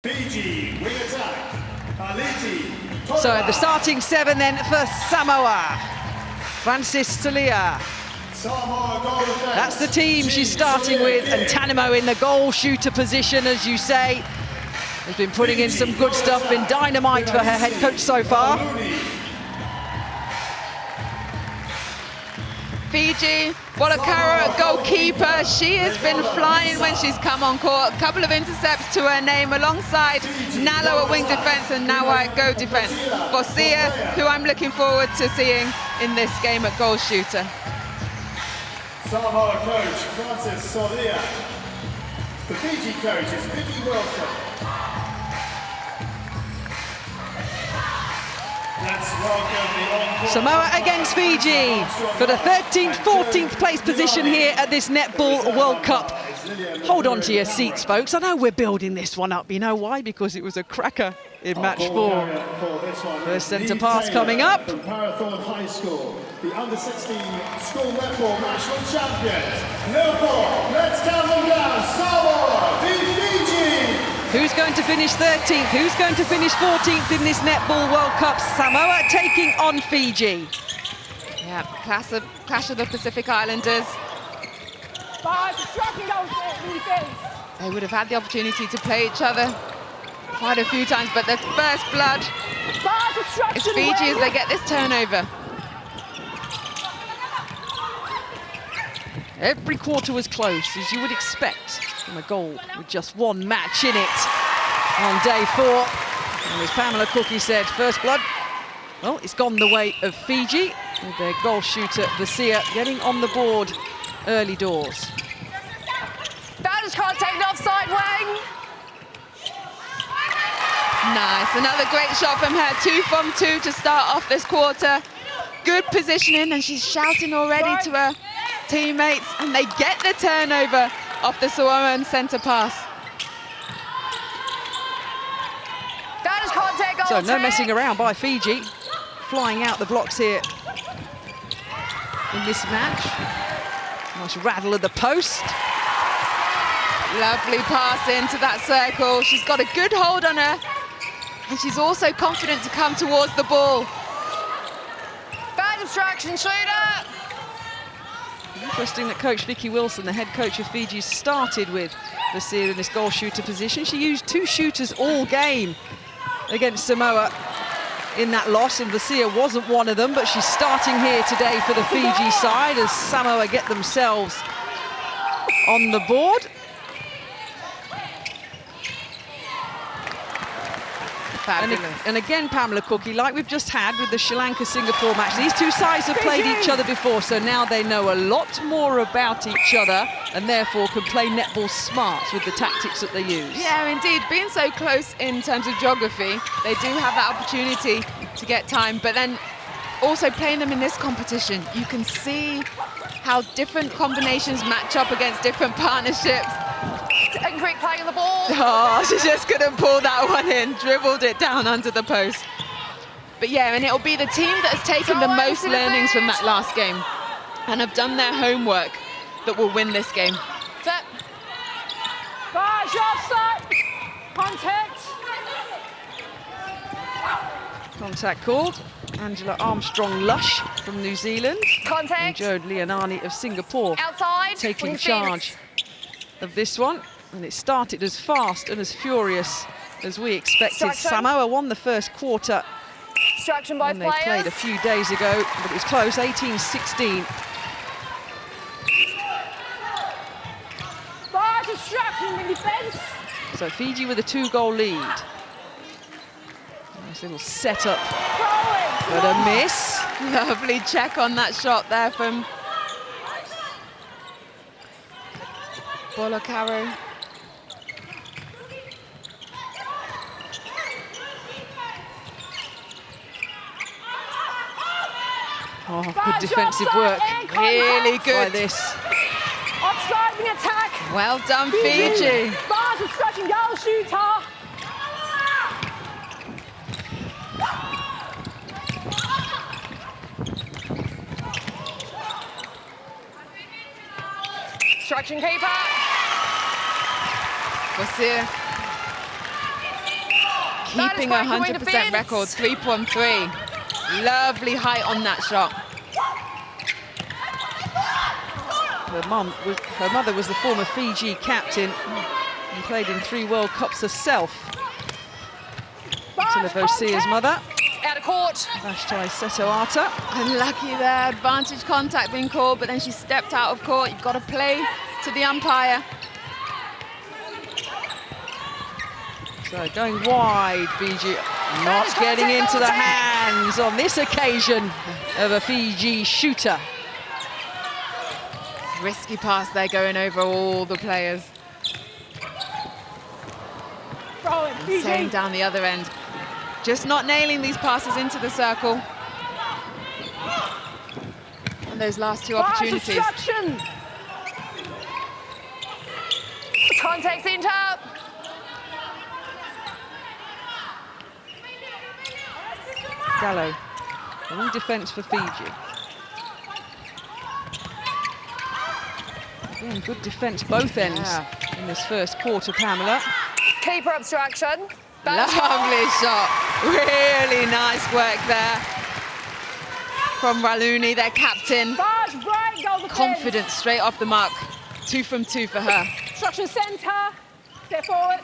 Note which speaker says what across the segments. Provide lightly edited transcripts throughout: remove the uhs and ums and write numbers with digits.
Speaker 1: Fiji, wing attack.
Speaker 2: So the starting seven then for Samoa. Francis Talia. That's the team she's starting with, and Tanimo in the goal shooter position, as you say. Has been putting in some good stuff, been dynamite for her head coach so far.
Speaker 3: Fiji, Bolokaro, goalkeeper. She has been flying when she's come on court. A couple of intercepts to her name alongside Nalo at wing defence and Nawa at goal defence. Bosia, who I'm looking forward to seeing in this game at goal shooter.
Speaker 1: Samoa coach Francis Talia. The Fiji coach is Vicky Wilson. Let's welcome the encore.
Speaker 2: Samoa against Fiji for the 13th, 14th place position here at this Netball World Cup. Hold on to your seats, folks. I know we're building this one up. You know why? Because it was a cracker in match 4. First centre pass coming up.
Speaker 1: From Parathon High School, the under-16 school netball national champions. Liverpool, let's count them down. Samoa, the Fiji.
Speaker 2: Who's going to finish 13th? Who's going to finish 14th in this Netball World Cup? Samoa taking on Fiji.
Speaker 3: Yeah, clash of the Pacific Islanders. They would have had the opportunity to play each other quite a few times, but the first blood is Fiji as they get this turnover.
Speaker 2: Every quarter was close, as you would expect from a goal with just one match in it on day 4. And as Pamela Cookie said, first blood, well, it's gone the way of Fiji, with their goal shooter, Vasia, getting on the board early doors.
Speaker 4: Bowders can't take the offside wing.
Speaker 3: Nice, another great shot from her. 2 from 2 to start off this quarter. Good positioning, and she's shouting already to her teammates, and they get the turnover off the Samoan centre pass.
Speaker 4: Bowders can't take
Speaker 2: So no messing around by Fiji, flying out the blocks here in this match. Nice rattle of the post.
Speaker 3: Lovely pass into that circle. She's got a good hold on her, and she's also confident to come towards the ball.
Speaker 4: Bad distraction, shooter.
Speaker 2: Interesting that coach Vicky Wilson, the head coach of Fiji, started with Vasia in this goal shooter position. She used 2 shooters all game against Samoa in that loss, and Vasia wasn't one of them, but she's starting here today for the Fiji side as Samoa get themselves on the board. And again, Pamela Cookie, like we've just had with the Sri Lanka-Singapore match, these two sides have played each other before, so now they know a lot more about each other and therefore can play netball smarts with the tactics that they use.
Speaker 3: Yeah, indeed. Being so close in terms of geography, they do have that opportunity to get time, but then also playing them in this competition, you can see how different combinations match up against different partnerships.
Speaker 4: Great playing the ball.
Speaker 3: Oh, she just couldn't pull that one in, dribbled it down under the post. But yeah, and it'll be the team that has taken the most learnings from that last game and have done their homework that will win this game.
Speaker 4: Set. Offside.
Speaker 2: Contact called. Angela Armstrong-Lush from New Zealand.
Speaker 4: Contact.
Speaker 2: And Jode Leonani of Singapore
Speaker 4: Outside.
Speaker 2: taking charge of this one. And it started as fast and as furious as we expected. Samoa won the first quarter
Speaker 4: Distraction by
Speaker 2: when they played a few days ago, but it was close, 18-16.
Speaker 4: Distraction in defence.
Speaker 2: So Fiji with a 2-goal lead. Nice little setup, but a miss.
Speaker 3: Lovely check on that shot there from Bolokaro.
Speaker 2: Oh, good defensive work.
Speaker 3: Really good.
Speaker 2: By this.
Speaker 4: Offside the attack.
Speaker 3: Well done, Fiji.
Speaker 4: Bars of scratching goal shooter. Distraction keeper.
Speaker 3: Vasia keeping a 100% record, 3.3. Lovely height on that shot.
Speaker 2: Her mother was the former Fiji captain and played in 3 World Cups herself. Tilavosea's mother.
Speaker 4: Out of court.
Speaker 2: Vashtai Setoata.
Speaker 3: Unlucky there, advantage contact being called, but then she stepped out of court. You've got to play to the umpire.
Speaker 2: So going wide, Fiji not getting into the hands on this occasion of a Fiji shooter.
Speaker 3: Risky pass there, going over all the players. And same down the other end. Just not nailing these passes into the circle. And those last 2 opportunities.
Speaker 4: Contact centre.
Speaker 2: Gallo, long defence for Fiji. Again, good defence both ends in this first quarter, Pamela.
Speaker 4: Keeper obstruction.
Speaker 3: Lovely shot. Really nice work there from Raluni, their captain. Confident straight off the mark. 2 from 2 for her.
Speaker 4: Obstruction centre. Step forward.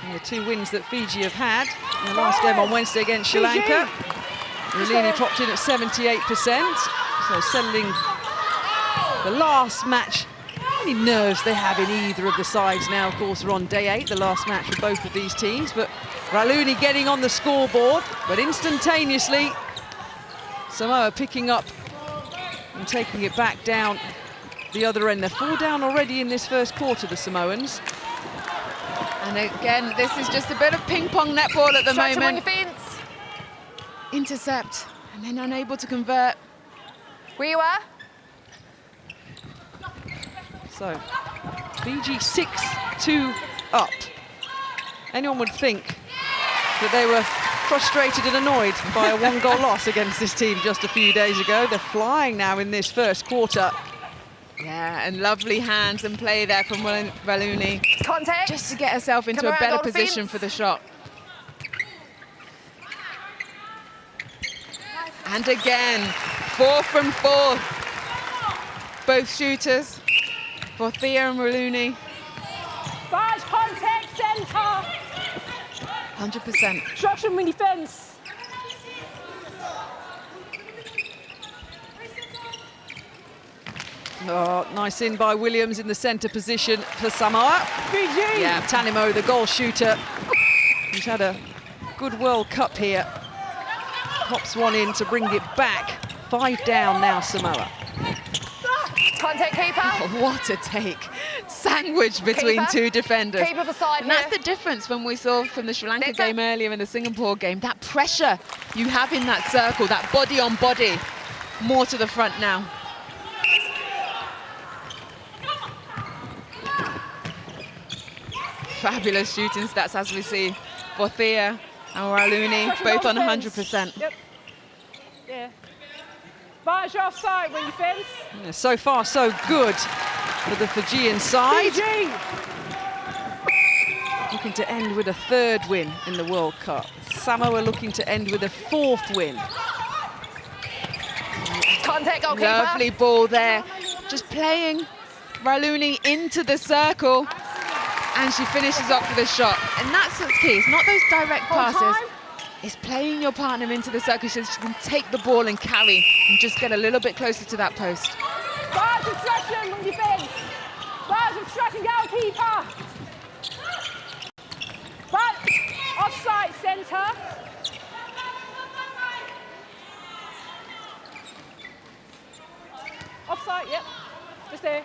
Speaker 2: And the 2 wins that Fiji have had in the last game on Wednesday against Sri Lanka. Raluni popped in at 78%, so settling the last match. Any nerves they have in either of the sides now, of course, are on day 8, the last match for both of these teams. But Raluni getting on the scoreboard, but instantaneously Samoa picking up and taking it back down the other end. They're 4 down already in this first quarter, the Samoans.
Speaker 3: And again, this is just a bit of ping-pong netball at the moment. Intercept, and then unable to convert.
Speaker 4: Where you are?
Speaker 2: So, Fiji 6-2 up. Anyone would think that they were frustrated and annoyed by a 1-goal loss against this team just a few days ago. They're flying now in this first quarter.
Speaker 3: Yeah, and lovely hands and play there from Raluni.
Speaker 4: Contact.
Speaker 3: Just to get herself into a better position for the shot. And again, 4 from 4. Both shooters. For Thea and Raluni.
Speaker 4: Contact centre.
Speaker 3: 100%.
Speaker 4: Obstruction with defence.
Speaker 2: Oh, nice in by Williams in the centre position for Samoa.
Speaker 4: Fiji.
Speaker 2: Yeah, Tanimo, the goal shooter, who's had a good World Cup here. Pops one in to bring it back. 5 down now, Samoa.
Speaker 4: Contact keeper.
Speaker 3: Oh, what a take. Sandwich between
Speaker 4: Keeper.
Speaker 3: 2 defenders.
Speaker 4: Keeper beside
Speaker 3: And that's
Speaker 4: here.
Speaker 3: the difference when we saw from the Sri Lanka
Speaker 4: Next
Speaker 3: game
Speaker 4: up.
Speaker 3: earlier and the Singapore game. That pressure you have in that circle, that body on body, more to the front now. Fabulous shooting stats, as we see, for Thea and Raluni, both on 100%.
Speaker 4: Yep. Yeah. Barge offside when you fence.
Speaker 2: Yeah, so far, so good for the Fijian side.
Speaker 4: Fiji.
Speaker 2: Looking to end with a 3rd win in the World Cup. Samoa looking to end with a 4th win.
Speaker 4: Contact goalkeeper.
Speaker 3: Lovely ball there. Just playing Raluni into the circle. And she finishes off with a shot. And that's what's key. It's not those direct passes. It's playing your partner into the circle so she can take the ball and carry and just get a little bit closer to that post.
Speaker 4: Barge obstruction when defence. Barge obstruction goalkeeper. Barge offside centre. Offside, yep. Just there.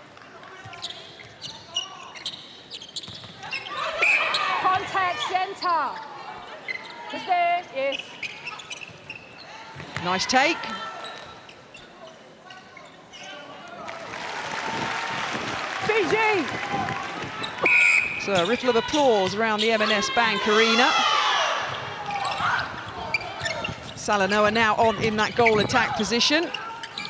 Speaker 4: Contact centre. Just there, yes.
Speaker 2: Nice take.
Speaker 4: Fiji.
Speaker 2: So a ripple of applause around the M&S Bank Arena. Salanoa now on in that goal attack position.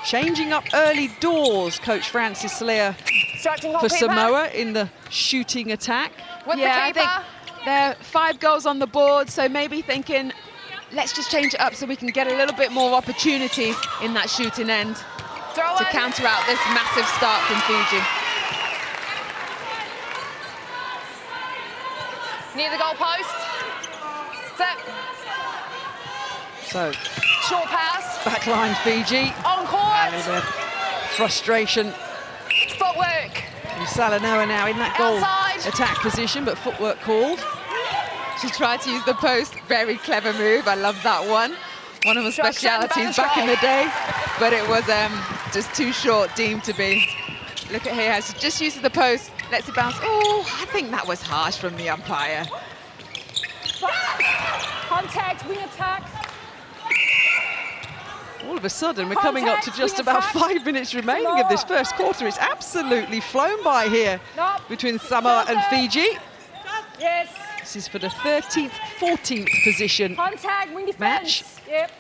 Speaker 2: Changing up early doors, Coach Francis Slayer
Speaker 4: Stretching
Speaker 2: for
Speaker 4: goalkeeper.
Speaker 2: Samoa in the shooting attack.
Speaker 4: With
Speaker 3: Yeah,
Speaker 4: the keeper.
Speaker 3: There are 5 goals on the board, so maybe thinking, let's just change it up so we can get a little bit more opportunities in that shooting end to counter out this massive start from Fiji.
Speaker 4: Near the goal post. Set.
Speaker 2: So,
Speaker 4: Short pass.
Speaker 2: backline Fiji.
Speaker 4: On
Speaker 2: And
Speaker 4: court.
Speaker 2: frustration
Speaker 4: Footwork.
Speaker 2: from Salanoa now in that goal
Speaker 4: Outside.
Speaker 2: attack position, but footwork called.
Speaker 3: She tried to use the post, very clever move, I love that one. One of her
Speaker 4: Shot
Speaker 3: specialities
Speaker 4: back
Speaker 3: back in the day, but it was just too short, deemed to be. Look at here, she just uses the post, lets it bounce. Oh, I think that was harsh from the umpire.
Speaker 4: Contact, wing attack.
Speaker 2: All of a sudden, we're coming up to just about 5 minutes remaining of this first quarter. It's absolutely flown by here between Samoa and Fiji.
Speaker 4: Yes.
Speaker 2: This is for the 13th, 14th position
Speaker 4: Contact, wing defense.
Speaker 2: match.
Speaker 4: Yep.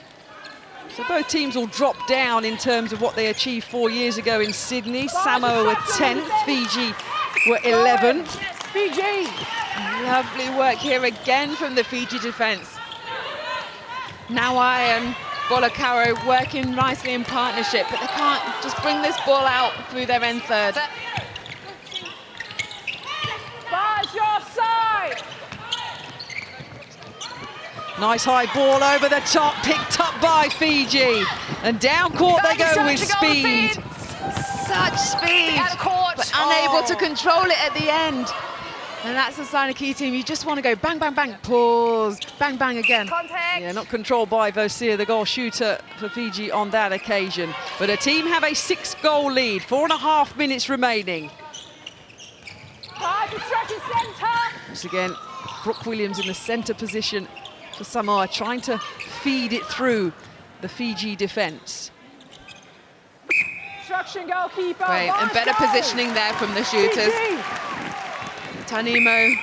Speaker 2: So both teams will drop down in terms of what they achieved 4 years ago in Sydney. Samoa were 10th, Fiji were 11th.
Speaker 4: Fiji.
Speaker 3: Lovely work here again from the Fiji defence. Nawai and Bolakaro working nicely in partnership, but they can't just bring this ball out through their end third.
Speaker 4: Bars your side.
Speaker 2: Nice high ball over the top, picked up by Fiji. And down court they go with speed.
Speaker 3: Such speed,
Speaker 4: Out of court.
Speaker 3: but unable to control it at the end. And that's a sign of key team. You just want to go bang, bang, bang, pause, bang, bang again.
Speaker 4: Contact.
Speaker 2: Yeah, not controlled by Vosia, the goal shooter for Fiji on that occasion. But a team have a 6-goal lead, 4.5 minutes remaining.
Speaker 4: Bars instruction center.
Speaker 2: Once again, Brooke Williams in the centre position for Samoa, trying to feed it through the Fiji defence.
Speaker 4: Instruction goalkeeper.
Speaker 3: Great, and
Speaker 4: Bars
Speaker 3: better
Speaker 4: go.
Speaker 3: positioning there from the shooters.
Speaker 4: Fiji.
Speaker 3: Tanimo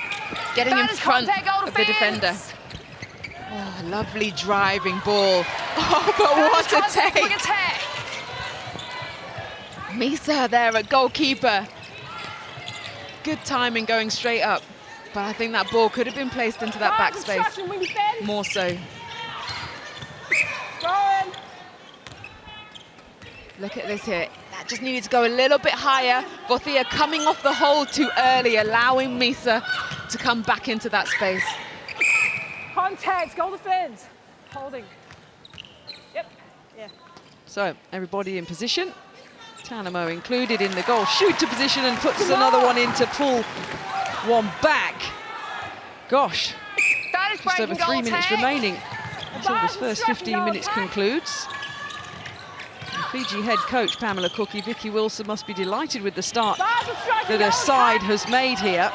Speaker 3: getting in
Speaker 4: Balance
Speaker 3: front
Speaker 4: contact, goal
Speaker 3: of the defender.
Speaker 4: defense.
Speaker 3: Oh, lovely driving ball. Oh, but
Speaker 4: Balance
Speaker 3: what a
Speaker 4: contact, wing
Speaker 3: take.
Speaker 4: attack.
Speaker 3: Misa there at goalkeeper. Good timing going straight up. But I think that ball could have been placed into that
Speaker 4: Bars
Speaker 3: backspace.
Speaker 4: instruction, wing defense.
Speaker 3: More so.
Speaker 4: Going.
Speaker 3: Look at this here. That just needed to go a little bit higher. Bothia coming off the hole too early, allowing Misa to come back into that space.
Speaker 4: Contact, goal defense. Holding. Yep. Yeah.
Speaker 2: So everybody in position. Tanimo included in the goal shooter position and puts another one in to pull one back. Gosh,
Speaker 4: That is
Speaker 2: just over
Speaker 4: breaking
Speaker 2: 3
Speaker 4: goal
Speaker 2: minutes
Speaker 4: attack.
Speaker 2: remaining until this first 15 minutes concludes. And Fiji head coach Pamela Cookie, Vicky Wilson must be delighted with the start
Speaker 4: Bars instruction
Speaker 2: that her
Speaker 4: goal
Speaker 2: side
Speaker 4: attack.
Speaker 2: has made here.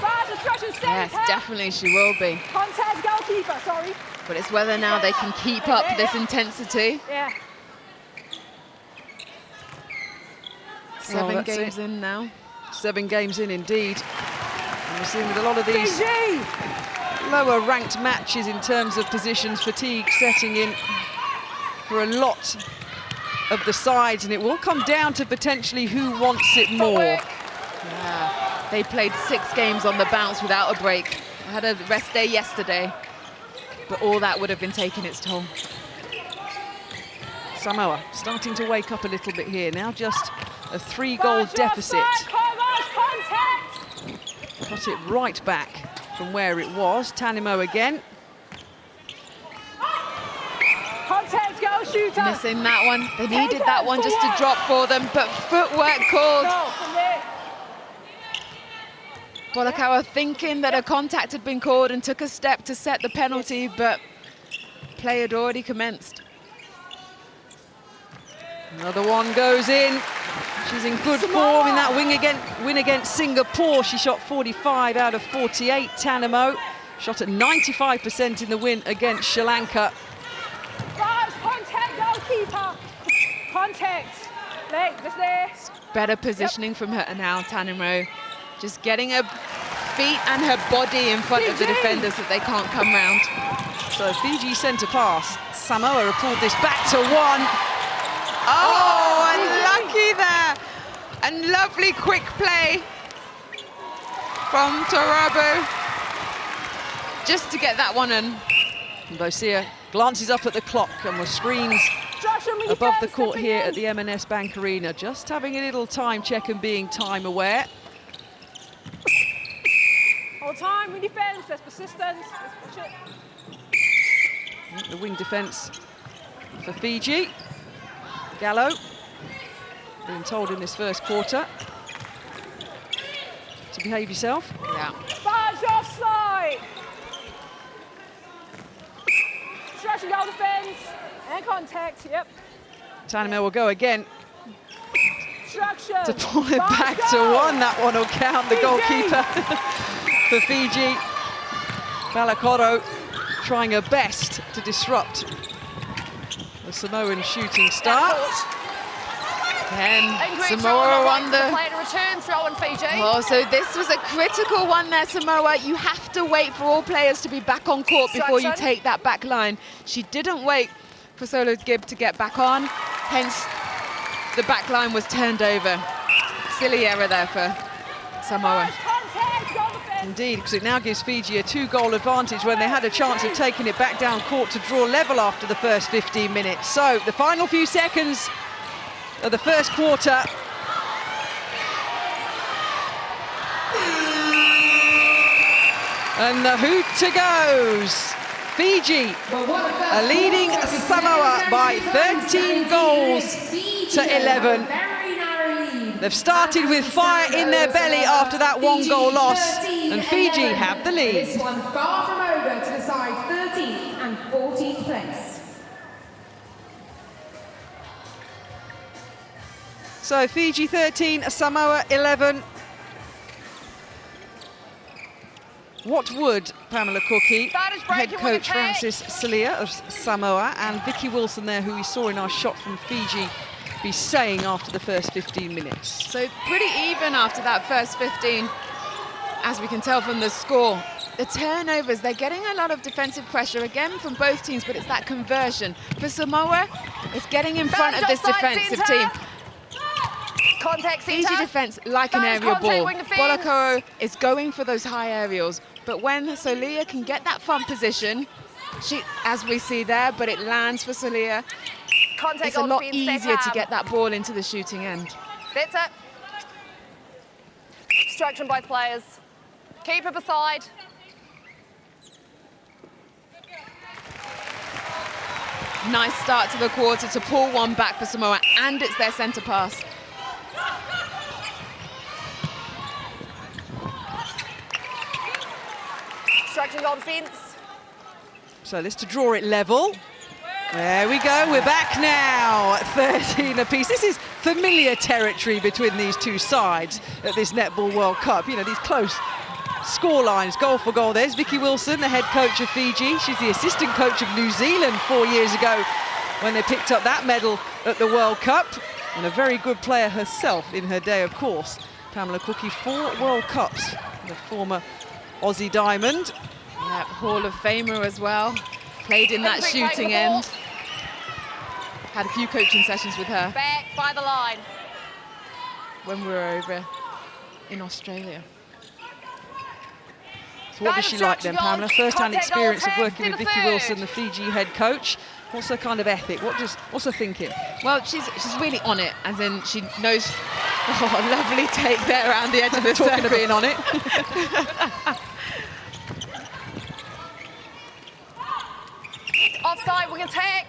Speaker 4: Bars instruction
Speaker 3: Yes,
Speaker 4: center.
Speaker 3: definitely she will be.
Speaker 4: Contact goalkeeper, sorry.
Speaker 3: But it's whether now they can keep up this intensity.
Speaker 4: Yeah.
Speaker 3: 7
Speaker 2: that's
Speaker 3: games
Speaker 2: it.
Speaker 3: in now.
Speaker 2: 7 games in indeed. And we're seeing with a lot of these
Speaker 4: Fiji.
Speaker 2: lower ranked matches in terms of positions, fatigue setting in for a lot of the sides, and it will come down to potentially who wants it more.
Speaker 3: Yeah. They played 6 games on the bounce without a break. I had a rest day yesterday, but all that would have been taking its toll.
Speaker 2: Samoa starting to wake up a little bit here now, just a 3-goal
Speaker 4: Bars your
Speaker 2: deficit.
Speaker 4: side, contact.
Speaker 2: Cut it right back from where it was. Tanimo again.
Speaker 4: Contact goal shooter.
Speaker 3: Missing that one. They needed that one just to drop for them, but footwork called.
Speaker 4: No, from there.
Speaker 3: Bolakawa thinking that a contact had been called and took a step to set the penalty, but play had already commenced.
Speaker 2: Another one goes in. She's in good form in that win against Singapore. She shot 45 out of 48. Tanimo shot at 95% in the win against Sri Lanka.
Speaker 4: Bars, contact goalkeeper. Contact. Leg, just there.
Speaker 3: Better positioning from her now, Tanimo. Just getting her feet and her body in front of the defenders that they can't come round.
Speaker 2: So Fiji centre pass. Samoa have pulled this back to 1.
Speaker 3: Oh, unlucky there. And lovely quick play from Tarabu. just to get that one in.
Speaker 2: And Bosia glances up at the clock and was screens
Speaker 4: Distraction when
Speaker 2: above the
Speaker 4: defence,
Speaker 2: court
Speaker 4: stepping
Speaker 2: here
Speaker 4: in.
Speaker 2: at the M&S Bank Arena, just having a little time check and being time aware.
Speaker 4: All time, we defence, there's persistence.
Speaker 2: The wing defence for Fiji. Gallo being told in this first quarter to behave yourself.
Speaker 3: Yeah.
Speaker 4: Badge offside. Distraction goal defence. And contact, yep.
Speaker 2: Tanimel will go again
Speaker 4: Distraction.
Speaker 2: to pull it back to one. That one will count, the
Speaker 4: Fiji.
Speaker 2: goalkeeper for Fiji. Balakoro trying her best to disrupt the Samoan shooting star.
Speaker 3: And Samoa on the...
Speaker 4: Play to return, throw in Fiji.
Speaker 3: Oh, so this was a critical one there, Samoa. You have to wait for all players to be back on court before you take that back line. She didn't wait for Solo Gibb to get back on, hence the back line was turned over. Silly error there for Samoa.
Speaker 4: Contact, goal defence.
Speaker 2: Indeed, because it now gives Fiji a 2-goal advantage when they had a chance of taking it back down court to draw level after the first 15 minutes. So the final few seconds of the first quarter. And the hooter goes. Fiji are leading Samoa by 13 goals to 11. They've started with fire in their belly after that 1-goal loss, and Fiji have the lead.
Speaker 5: This one far from over to decide 13th and 14th place.
Speaker 2: So Fiji 13, Samoa 11. What would Pamela Cookie,
Speaker 4: Advantage
Speaker 2: head
Speaker 4: breaking
Speaker 2: coach
Speaker 4: with attack.
Speaker 2: Francis Celia of Samoa, and Vicky Wilson there, who we saw in our shot from Fiji, be saying after the first 15 minutes?
Speaker 3: So pretty even after that first 15, as we can tell from the score. The turnovers, they're getting a lot of defensive pressure again from both teams, but it's that conversion. For Samoa, it's getting in front of this defensive team.
Speaker 4: Contact
Speaker 3: Fiji
Speaker 4: centre.
Speaker 3: defence like an
Speaker 4: Bounce
Speaker 3: aerial
Speaker 4: contact
Speaker 3: ball.
Speaker 4: wing defence.
Speaker 3: Bolakoro is going for those high aerials, but when Solia can get that front position, she, as we see there, but it lands for Solia.
Speaker 4: Contact
Speaker 3: It's a
Speaker 4: goal
Speaker 3: lot
Speaker 4: defence,
Speaker 3: easier to
Speaker 4: Beckham.
Speaker 3: get that ball into the shooting end.
Speaker 4: That's it. Distraction both players. Keep it beside.
Speaker 3: Nice start to the quarter to pull one back for Samoa, and it's their centre pass.
Speaker 4: Distraction goal defence.
Speaker 2: So this to draw it level. There we go, we're back now, 13 apiece. This is familiar territory between these two sides at this Netball World Cup. You know, these close score lines, goal for goal. There's Vicky Wilson, the head coach of Fiji. She's the assistant coach of New Zealand 4 years ago when they picked up that medal at the World Cup. And a very good player herself in her day, of course. Pamela Cookie, 4 World Cups, the former Aussie Diamond.
Speaker 3: Yeah, Hall of Famer as well. Played in that shooting end. Had a few coaching sessions with her
Speaker 4: Back by the line.
Speaker 3: when we were over in Australia.
Speaker 2: So what does she like then, Pamela? First-hand
Speaker 4: Contact goal
Speaker 2: experience of
Speaker 4: attacks
Speaker 2: working
Speaker 4: in
Speaker 2: with
Speaker 4: the
Speaker 2: Vicky
Speaker 4: third.
Speaker 2: Wilson, the Fiji head coach. What's her kind of ethic? What's her thinking?
Speaker 3: Well, she's really on it, as in she knows. Oh, lovely take there around the edge of the
Speaker 2: Talking of
Speaker 3: circle.
Speaker 2: being on it.
Speaker 4: Offside, wing attack.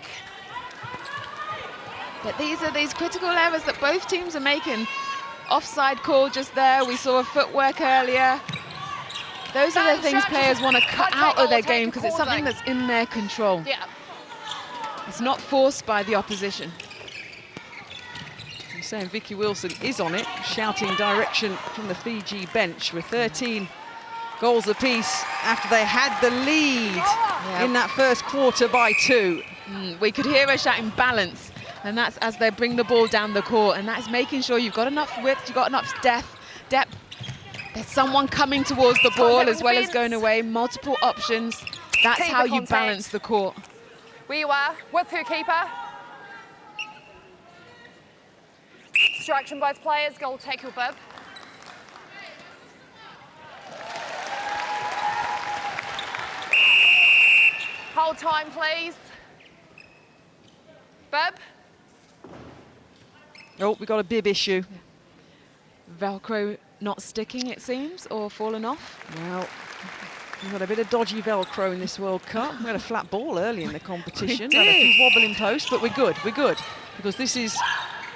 Speaker 3: But these are these critical errors that both teams are making. Offside call just there. We saw a footwork earlier. Those are the things players want to cut out of their game because it's something that's in their control.
Speaker 4: Yeah.
Speaker 3: It's not forced by the opposition.
Speaker 2: I'm saying Vicky Wilson is on it, shouting direction from the Fiji bench with 13 goals apiece after they had the lead in that first quarter by 2.
Speaker 3: We could hear her shouting balance, and that's as they bring the ball down the court, and that's making sure you've got enough width, you've got enough depth. There's someone coming towards the ball as well as going away, multiple options. That's
Speaker 4: Keeper
Speaker 3: how you
Speaker 4: contact.
Speaker 3: balance the court.
Speaker 4: Where you are, with her keeper. Distraction both players, goal take your bib. Hold time, please. Bib?
Speaker 2: Oh, we got a bib issue.
Speaker 3: Velcro not sticking, it seems, or fallen off.
Speaker 2: Well, we've got a bit of dodgy Velcro in this World Cup. We had a flat ball early in the competition. Had a few wobbling posts, but we're good, because this is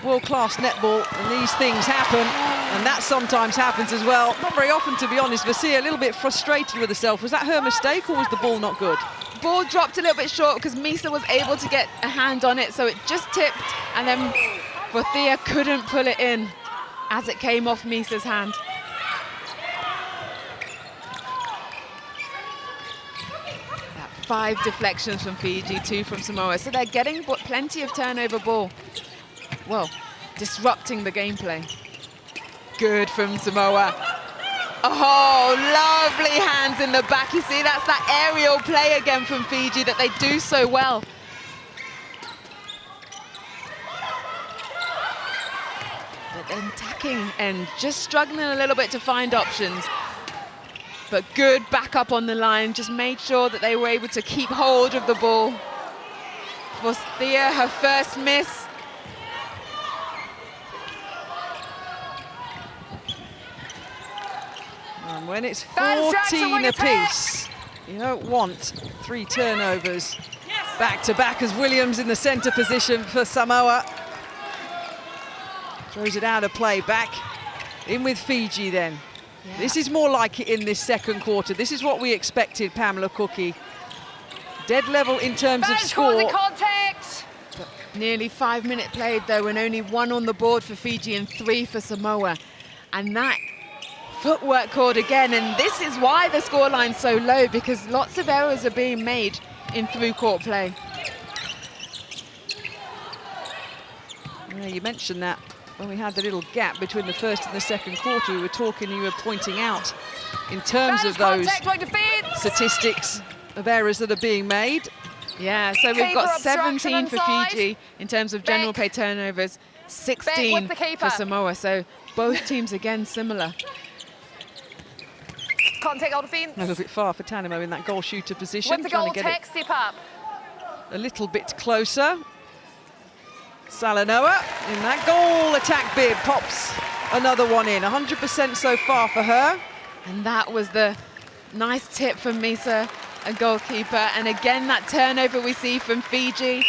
Speaker 2: world-class netball, and these things happen, and that sometimes happens as well. Not very often, to be honest. Vasia a little bit frustrated with herself. Was that her mistake, or was the ball not good?
Speaker 3: Ball dropped a little bit short because Misa was able to get a hand on it, so it just tipped, and then Thea couldn't pull it in as it came off Misa's hand. That 5 deflections from Fiji, 2 from Samoa, so they're getting plenty of turnover ball. Well, disrupting the gameplay. Good from Samoa. Oh, lovely hands in the back. You see, that's that aerial play again from Fiji that they do so well. But then attacking and just struggling a little bit to find options. But good backup on the line, just made sure that they were able to keep hold of the ball. For Thea, her first miss.
Speaker 2: And when it's 14 apiece, you don't want 3 turnovers back-to-back as Williams in the centre position for Samoa. Throws it out of play, back in with Fiji then. Yeah. This is more like it in this second quarter. This is what we expected, Pamela Cookie. Dead level in terms of score.
Speaker 4: Contact.
Speaker 3: Nearly 5 minutes played though, and only 1 on the board for Fiji and 3 for Samoa. And that footwork called again, and this is why the scoreline's so low, because lots of errors are being made in through-court play.
Speaker 2: Yeah, you mentioned that when we had the little gap between the first and the second quarter. We were talking, you were pointing out in terms of those statistics of errors that are being made.
Speaker 3: Yeah, so we've got 17 for Fiji in terms of general play turnovers, 16 for Samoa, so both teams again similar.
Speaker 4: Can't take goal defence.
Speaker 2: A little bit far for Tanimo in that goal shooter position.
Speaker 4: With the goal tech, step up.
Speaker 2: A little bit closer. Salanoa in that goal attack bid pops another one in. 100% so far for her.
Speaker 3: And that was the nice tip from Misa, a goalkeeper. And again, that turnover we see from Fiji.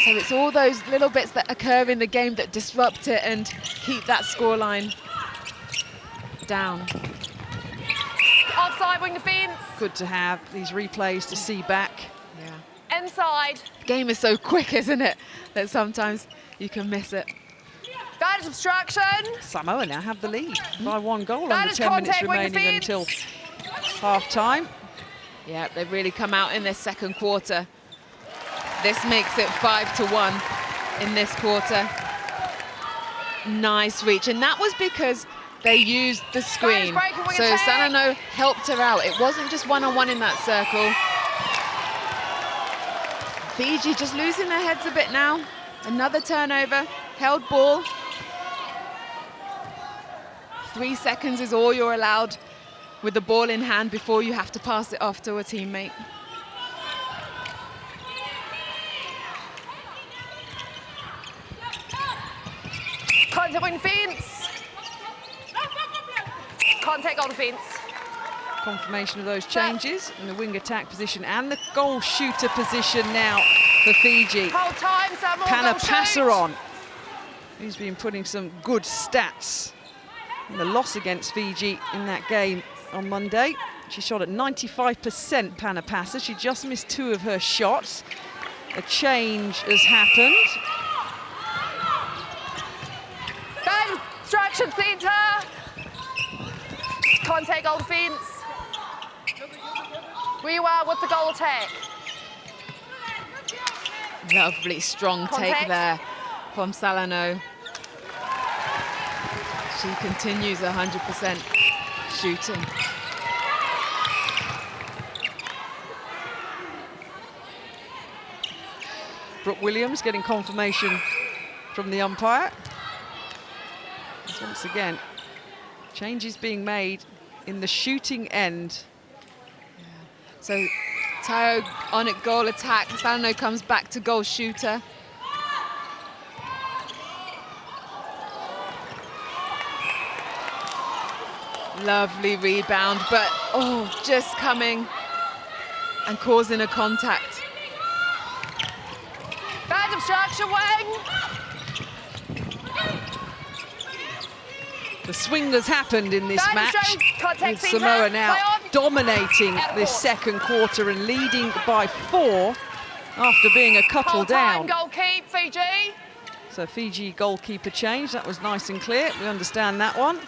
Speaker 3: So it's all those little bits that occur in the game that disrupt it and keep that scoreline down.
Speaker 4: Offside wing defence.
Speaker 2: Good to have these replays to see back.
Speaker 3: Yeah.
Speaker 4: Inside.
Speaker 3: The game is so quick, isn't it, that sometimes you can miss it.
Speaker 4: That is obstruction.
Speaker 2: Samoa now have the lead by 1 goal
Speaker 4: That
Speaker 2: under
Speaker 4: is
Speaker 2: 10 minutes
Speaker 4: contact, wing
Speaker 2: remaining until half-time.
Speaker 3: Yeah, they've really come out in this second quarter. This makes it 5-1 in this quarter. Nice reach, and that was because they used the screen. So Salano helped her out. It wasn't just one-on-one in that circle. Fiji just losing their heads a bit now. Another turnover, held ball. 3 seconds is all you're allowed with the ball in hand before you have to pass it off to a teammate.
Speaker 4: Contact wing defence. Contact goal defence.
Speaker 2: Confirmation of those changes in the wing attack position and the goal shooter position now for Fiji.
Speaker 4: Whole time, Samoa.
Speaker 2: Panapassaron, he's been putting some good stats in the loss against Fiji in that game on Monday. She shot at 95% Panapassa. She just missed 2 of her shots. A change has happened.
Speaker 4: Bad obstruction centre. Contact goal defence. We were with the goal attack.
Speaker 3: Lovely strong take there from Salano. She continues 100% shooting.
Speaker 2: Brooke Williams getting confirmation from the umpire. Once again, changes being made in the shooting end.
Speaker 3: So Tayo on it, goal attack. Salano comes back to goal shooter. Lovely rebound, but oh, just coming and causing a contact.
Speaker 4: Bad obstruction, wing.
Speaker 2: The swing has happened in this
Speaker 4: Bad
Speaker 2: match,
Speaker 4: obstruction. Contact
Speaker 2: with
Speaker 4: centre.
Speaker 2: Samoa now
Speaker 4: Play on.
Speaker 2: dominating this second quarter and leading by 4 after being a couple
Speaker 4: Whole time,
Speaker 2: down.
Speaker 4: goal keep, Fiji.
Speaker 2: So Fiji goalkeeper change, that was nice and clear. We understand that one.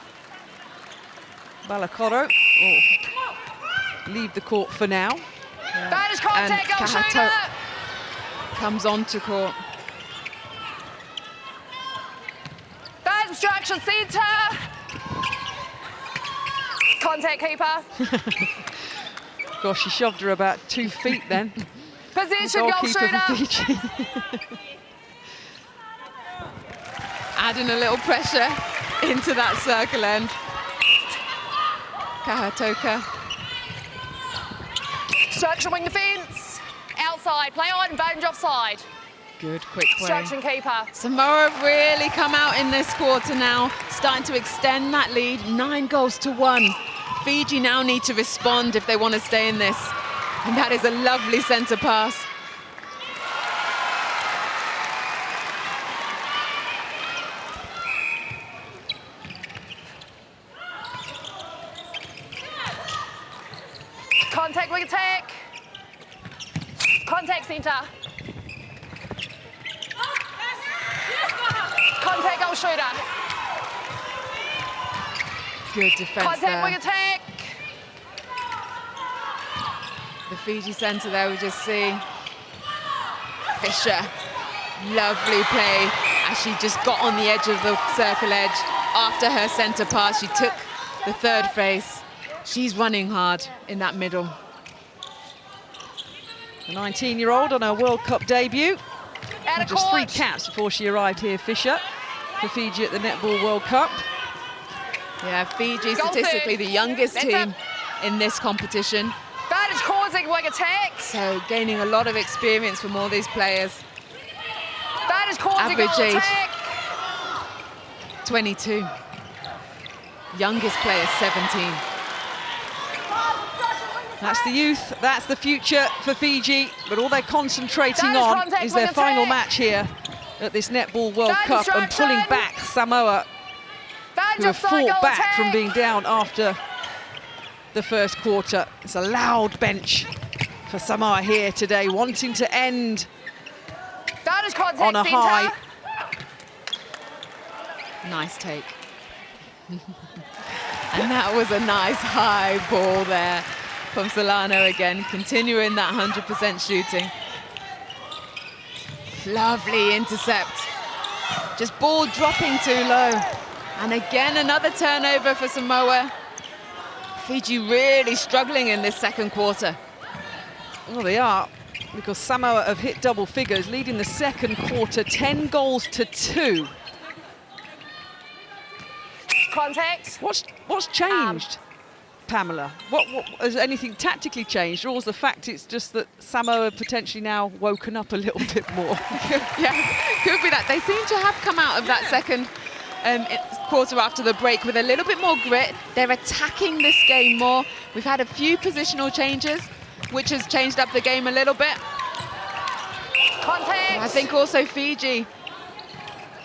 Speaker 2: Balakoro will leave the court for now.
Speaker 4: Bad is contact, goal
Speaker 3: Kahato
Speaker 4: shooter.
Speaker 3: comes onto court.
Speaker 4: Bad obstruction, centre. Contact keeper.
Speaker 2: Gosh, she shoved her about 2 feet then.
Speaker 4: Possession, goal
Speaker 2: Goalkeeper
Speaker 4: shooter.
Speaker 2: for Fiji.
Speaker 3: Adding a little pressure into that circle end. Kahatoka.
Speaker 4: Obstruction, wing defence. Outside, play on, advantage offside.
Speaker 3: Good quick way.
Speaker 4: Obstruction keeper.
Speaker 3: Samoa have really come out in this quarter now, starting to extend that lead, 9-1. Fiji now need to respond if they want to stay in this. And that is a lovely centre pass.
Speaker 4: Contact, wing attack. Contact centre. Contact, goal shooter.
Speaker 3: Good defence
Speaker 4: Contact, wing
Speaker 3: there.
Speaker 4: attack.
Speaker 3: The Fiji centre there, we just see Fisher. Lovely play as she just got on the edge of the circle edge. After her centre pass, she took the third face. She's running hard in that middle.
Speaker 2: The 19-year-old on her World Cup debut.
Speaker 4: Out of
Speaker 2: Just 3
Speaker 4: court.
Speaker 2: caps before she arrived here, Fisher, for Fiji at the Netball World Cup.
Speaker 3: Yeah, Fiji
Speaker 4: Goal
Speaker 3: statistically
Speaker 4: third.
Speaker 3: the youngest
Speaker 4: That's
Speaker 3: team
Speaker 4: up.
Speaker 3: in this competition.
Speaker 4: That is causing wing attack.
Speaker 3: So gaining a lot of experience from all these players.
Speaker 4: That is causing
Speaker 3: Average
Speaker 4: goal
Speaker 3: age.
Speaker 4: attack.
Speaker 3: 22. Youngest player, 17.
Speaker 2: That's the youth, that's the future for Fiji, but all they're concentrating
Speaker 4: That is
Speaker 2: on
Speaker 4: contact
Speaker 2: is
Speaker 4: with
Speaker 2: their
Speaker 4: the
Speaker 2: final
Speaker 4: tag.
Speaker 2: match here at this Netball World
Speaker 4: That
Speaker 2: Cup and
Speaker 4: distraction.
Speaker 2: pulling back Samoa,
Speaker 4: That
Speaker 2: who have
Speaker 4: offside
Speaker 2: fought
Speaker 4: goal
Speaker 2: back
Speaker 4: attack.
Speaker 2: from being down after the first quarter. It's a loud bench for Samoa here today, wanting to end
Speaker 4: That is contact
Speaker 2: on a
Speaker 4: centre.
Speaker 2: high.
Speaker 3: Nice take. And that was a nice high ball there from Solano again, continuing that 100% shooting. Lovely intercept. Just ball dropping too low. And again, another turnover for Samoa. Fiji really struggling in this second quarter.
Speaker 2: Well, they are, because Samoa have hit double figures, leading the second quarter 10-2.
Speaker 4: Contact.
Speaker 2: What's changed, Pamela? What has anything tactically changed, or is the fact it's just that Samoa potentially now woken up a little bit more?
Speaker 3: Yeah, could be that. They seem to have come out of that second quarter after the break with a little bit more grit. They're attacking this game more. We've had a few positional changes, which has changed up the game a little bit.
Speaker 4: Contact.
Speaker 3: I think also Fiji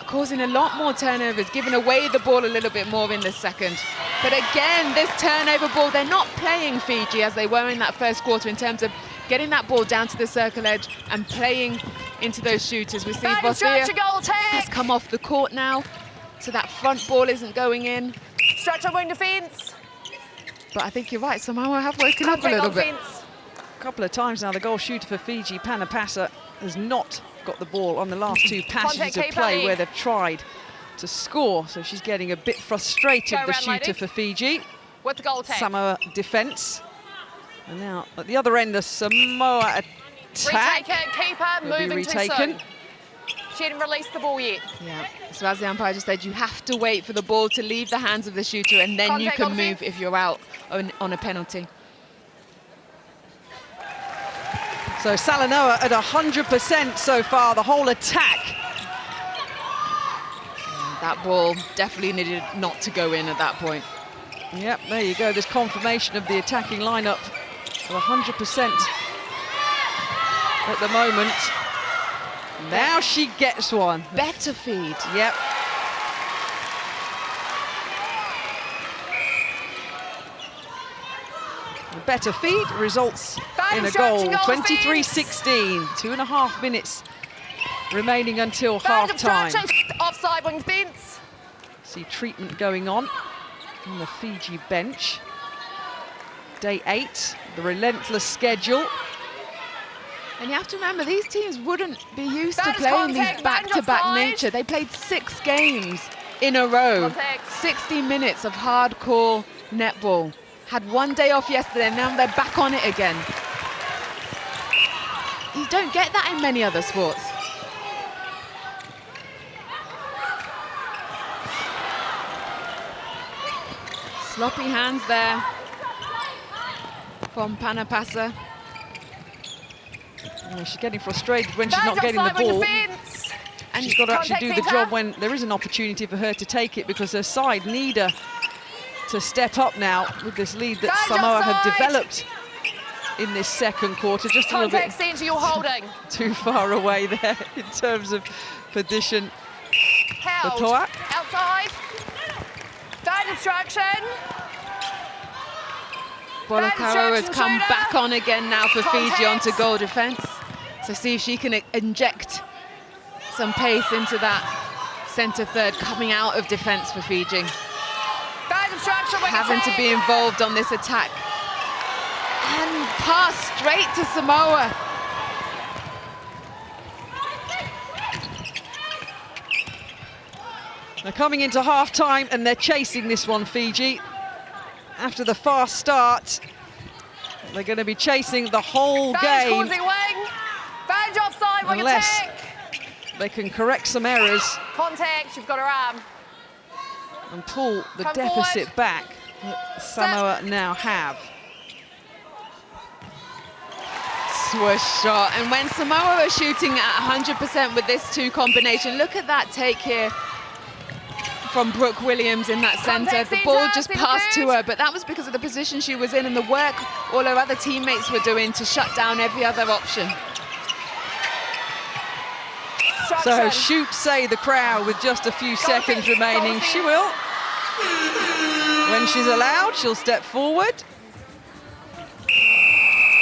Speaker 3: causing a lot more turnovers, giving away the ball a little bit more in the second. But again, this turnover ball, they're not playing Fiji as they were in that first quarter in terms of getting that ball down to the circle edge and playing into those shooters. We see
Speaker 4: That is
Speaker 3: Bothia
Speaker 4: structure goal
Speaker 3: has
Speaker 4: attack.
Speaker 3: come off the court now, so that front ball isn't going in.
Speaker 4: Structure wing defence.
Speaker 3: But I think you're right, Samoa have woken up a
Speaker 4: Contact
Speaker 3: little
Speaker 4: goal
Speaker 3: bit.
Speaker 4: defence.
Speaker 2: A couple of times now, the goal shooter for Fiji, Panapasa, has not got the ball on the last 2 passages
Speaker 4: Contact
Speaker 2: of
Speaker 4: keeper
Speaker 2: play
Speaker 4: lead.
Speaker 2: where they've tried to score. So she's getting a bit frustrated,
Speaker 4: Go
Speaker 2: the
Speaker 4: around,
Speaker 2: shooter
Speaker 4: ladies.
Speaker 2: for Fiji.
Speaker 4: With the goal attack.
Speaker 2: Samoa defence. And now at the other end, the Samoa attack.
Speaker 4: Retake it, keeper,
Speaker 2: Will be
Speaker 4: moving too
Speaker 2: retaken.
Speaker 4: soon. She hadn't released the ball yet.
Speaker 3: Yeah, so as the umpire just said, you have to wait for the ball to leave the hands of the shooter and then you
Speaker 4: Contact
Speaker 3: can
Speaker 4: on
Speaker 3: move
Speaker 4: defence.
Speaker 3: if you're out on a penalty.
Speaker 2: So Salanoa at 100% so far, the whole attack.
Speaker 3: That ball definitely needed not to go in at that point.
Speaker 2: Yep, there you go. There's confirmation of the attacking lineup at 100% at the moment. Now she gets one.
Speaker 3: Better feed.
Speaker 2: Yep. The better feed results in a goal. 23-16. 2.5 minutes remaining until half-time.
Speaker 4: Offside on defence.
Speaker 2: See treatment going on the Fiji bench. Day 8, the relentless schedule.
Speaker 3: And you have to remember, these teams wouldn't be used to
Speaker 4: That is
Speaker 3: playing these
Speaker 4: contact,
Speaker 3: back-to-back
Speaker 4: offside.
Speaker 3: nature. They played 6 games in a row.
Speaker 4: Contact.
Speaker 3: 60 minutes of hardcore netball. Had one day off yesterday, and now they're back on it again. You don't get that in many other sports. Sloppy hands there from Panapasa.
Speaker 2: She's getting frustrated when she's not getting the ball. And she's got to actually do the job when there is an opportunity for her to take it, because her side need her to step up now with this lead that Samoa have developed in this second quarter. Just a little bit
Speaker 4: Centre, you're holding.
Speaker 2: too far away there in terms of position for
Speaker 4: Held.
Speaker 2: Toa.
Speaker 4: Outside. Bad instruction.
Speaker 3: Bolakaro has come
Speaker 4: shooter.
Speaker 3: back on again now for Fiji
Speaker 4: Contact.
Speaker 3: onto goal defence. So see if she can inject some pace into that centre third coming out of defence for Fiji.
Speaker 4: Bad instruction.
Speaker 3: Having to be involved on this attack. And pass straight to Samoa.
Speaker 2: They're coming into half-time and they're chasing this one, Fiji. After the fast start, they're going to be chasing the whole game.
Speaker 4: Wing. Bad offside. Wing
Speaker 2: Unless
Speaker 4: attack.
Speaker 2: they can correct some errors
Speaker 4: Contact. You've got her arm.
Speaker 2: and pull the
Speaker 4: Come
Speaker 2: deficit
Speaker 4: forward.
Speaker 2: back that Samoa now have.
Speaker 3: Swoosh shot. And when Samoa are shooting at 100% with this 2 combination, look at that take here from Brooke Williams in that centre.
Speaker 4: Contact
Speaker 3: The ball
Speaker 4: centre,
Speaker 3: just
Speaker 4: seems
Speaker 3: passed to
Speaker 4: good.
Speaker 3: her, but that was because of the position she was in and the work all her other teammates were doing to shut down every other option.
Speaker 2: So shoot, say the crowd, with just a few seconds remaining. She will. When she's allowed, she'll step forward.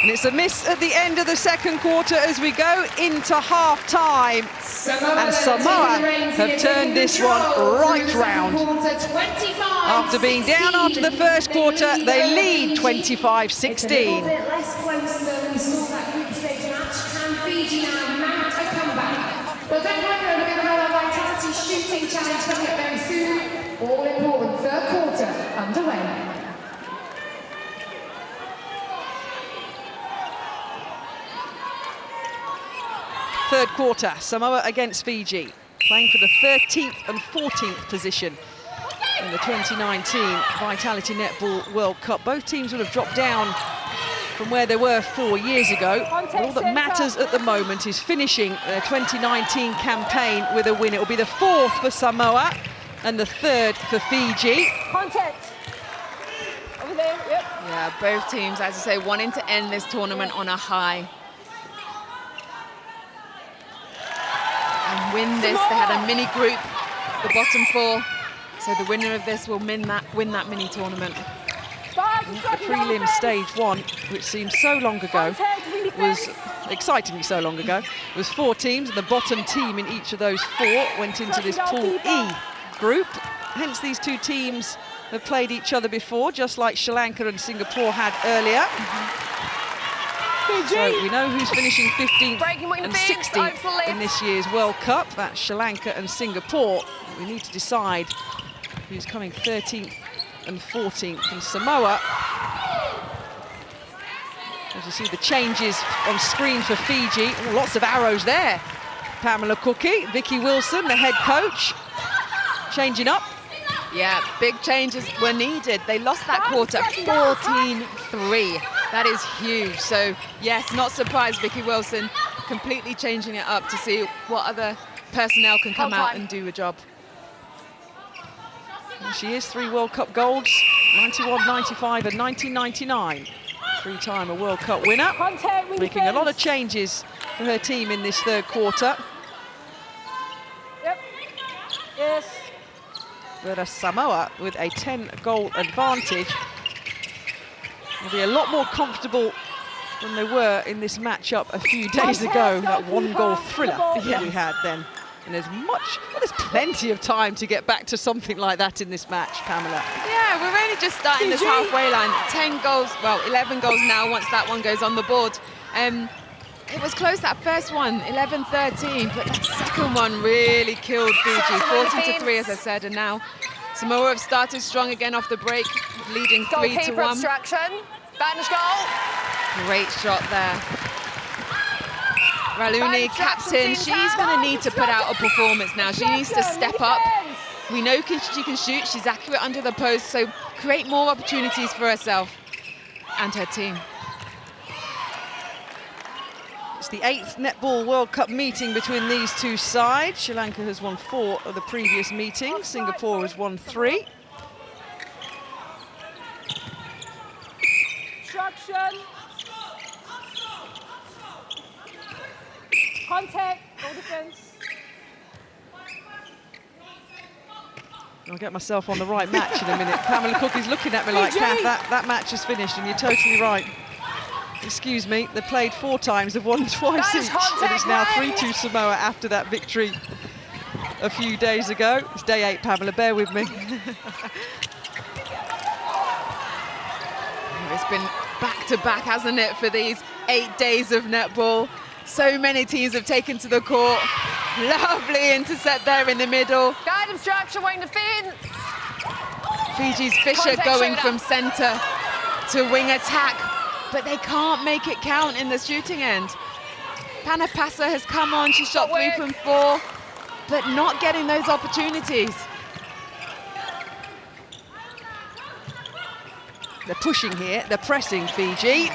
Speaker 2: And it's a miss at the end of the second quarter as we go into half-time. And Samoa have turned this one right round. After being down after the first quarter, they lead 25-16.
Speaker 5: But don't worry, we're going to have a vitality shooting challenge coming up very soon. All important third quarter underway.
Speaker 2: Third quarter, Samoa against Fiji, playing for the 13th and 14th position in the 2019 Vitality Netball World Cup. Both teams would have dropped down from where they were 4 years ago. All that matters at the moment is finishing their 2019 campaign with a win. It will be the 4th for Samoa and the 3rd for Fiji.
Speaker 4: Contact. Over there. Yep.
Speaker 3: Yeah, both teams, as I say, wanting to end this tournament on a high. And win this. They had a mini group, the bottom 4. So the winner of this will win that mini tournament.
Speaker 2: The prelim stage 1, which seems so long ago, was excitingly so long ago. It was 4 teams, and the bottom team in each of those 4 went into this Pool E group. Hence, these 2 teams have played each other before, just like Sri Lanka and Singapore had earlier. So we know who's finishing 15th and 16th in this year's World Cup. That's Sri Lanka and Singapore. We need to decide who's coming 13th and 14th from Samoa. As you see the changes on screen for Fiji. Oh, lots of arrows there. Pamela Cookie, Vicky Wilson, the head coach, changing up.
Speaker 3: Yeah, big changes were needed. They lost that quarter 14-3. That is huge. So, yes, not surprised Vicky Wilson completely changing it up to see what other personnel can come out and do a job.
Speaker 2: And she is 3 World Cup golds, 91, 95 and 1999. 3-time a World Cup winner, making a lot of changes for her team in this third quarter.
Speaker 4: Yep. Yes.
Speaker 2: But Samoa, with a 10-goal advantage, will be a lot more comfortable than they were in this matchup a few days ago. That 1-goal thriller that we had then. And there's plenty of time to get back to something like that in this match, Pamela.
Speaker 3: Yeah, we're only just starting this halfway line. 10 goals, well, 11 goals now once that one goes on the board. It was close, that first one, 11-13, but that second one really killed Fiji. 40-3, as I said, and now Samoa have started strong again off the break, leading 3-1.
Speaker 4: Obstruction. Bandage goal.
Speaker 3: Great shot there. Raluni, captain, she's going to need to put out a performance now. She needs to step up. We know she can shoot. She's accurate under the post, so create more opportunities for herself and her team.
Speaker 2: It's the 8th Netball World Cup meeting between these two sides. Sri Lanka has won 4 of the previous meetings. Singapore has won 3.
Speaker 4: Obstruction. Contact, no defense.
Speaker 2: I'll get myself on the right match in a minute. Pamela Cookie's looking at me like, Kath, that match is finished, and you're totally right. Excuse me, they played 4 times, they've won twice each. And it's now 3-2 Samoa after that victory a few days ago. It's day 8, Pamela, bear with me.
Speaker 3: It's been back-to-back, hasn't it, for these 8 days of netball. So many teams have taken to the court. Lovely intercept there in the middle.
Speaker 4: Guide obstruction, wing defense.
Speaker 3: Fiji's Fisher going from centre to wing attack, but they can't make it count in the shooting end. Panapasa has come on, she shot 3 from 4, but not getting those opportunities.
Speaker 2: They're pushing here, they're pressing Fiji.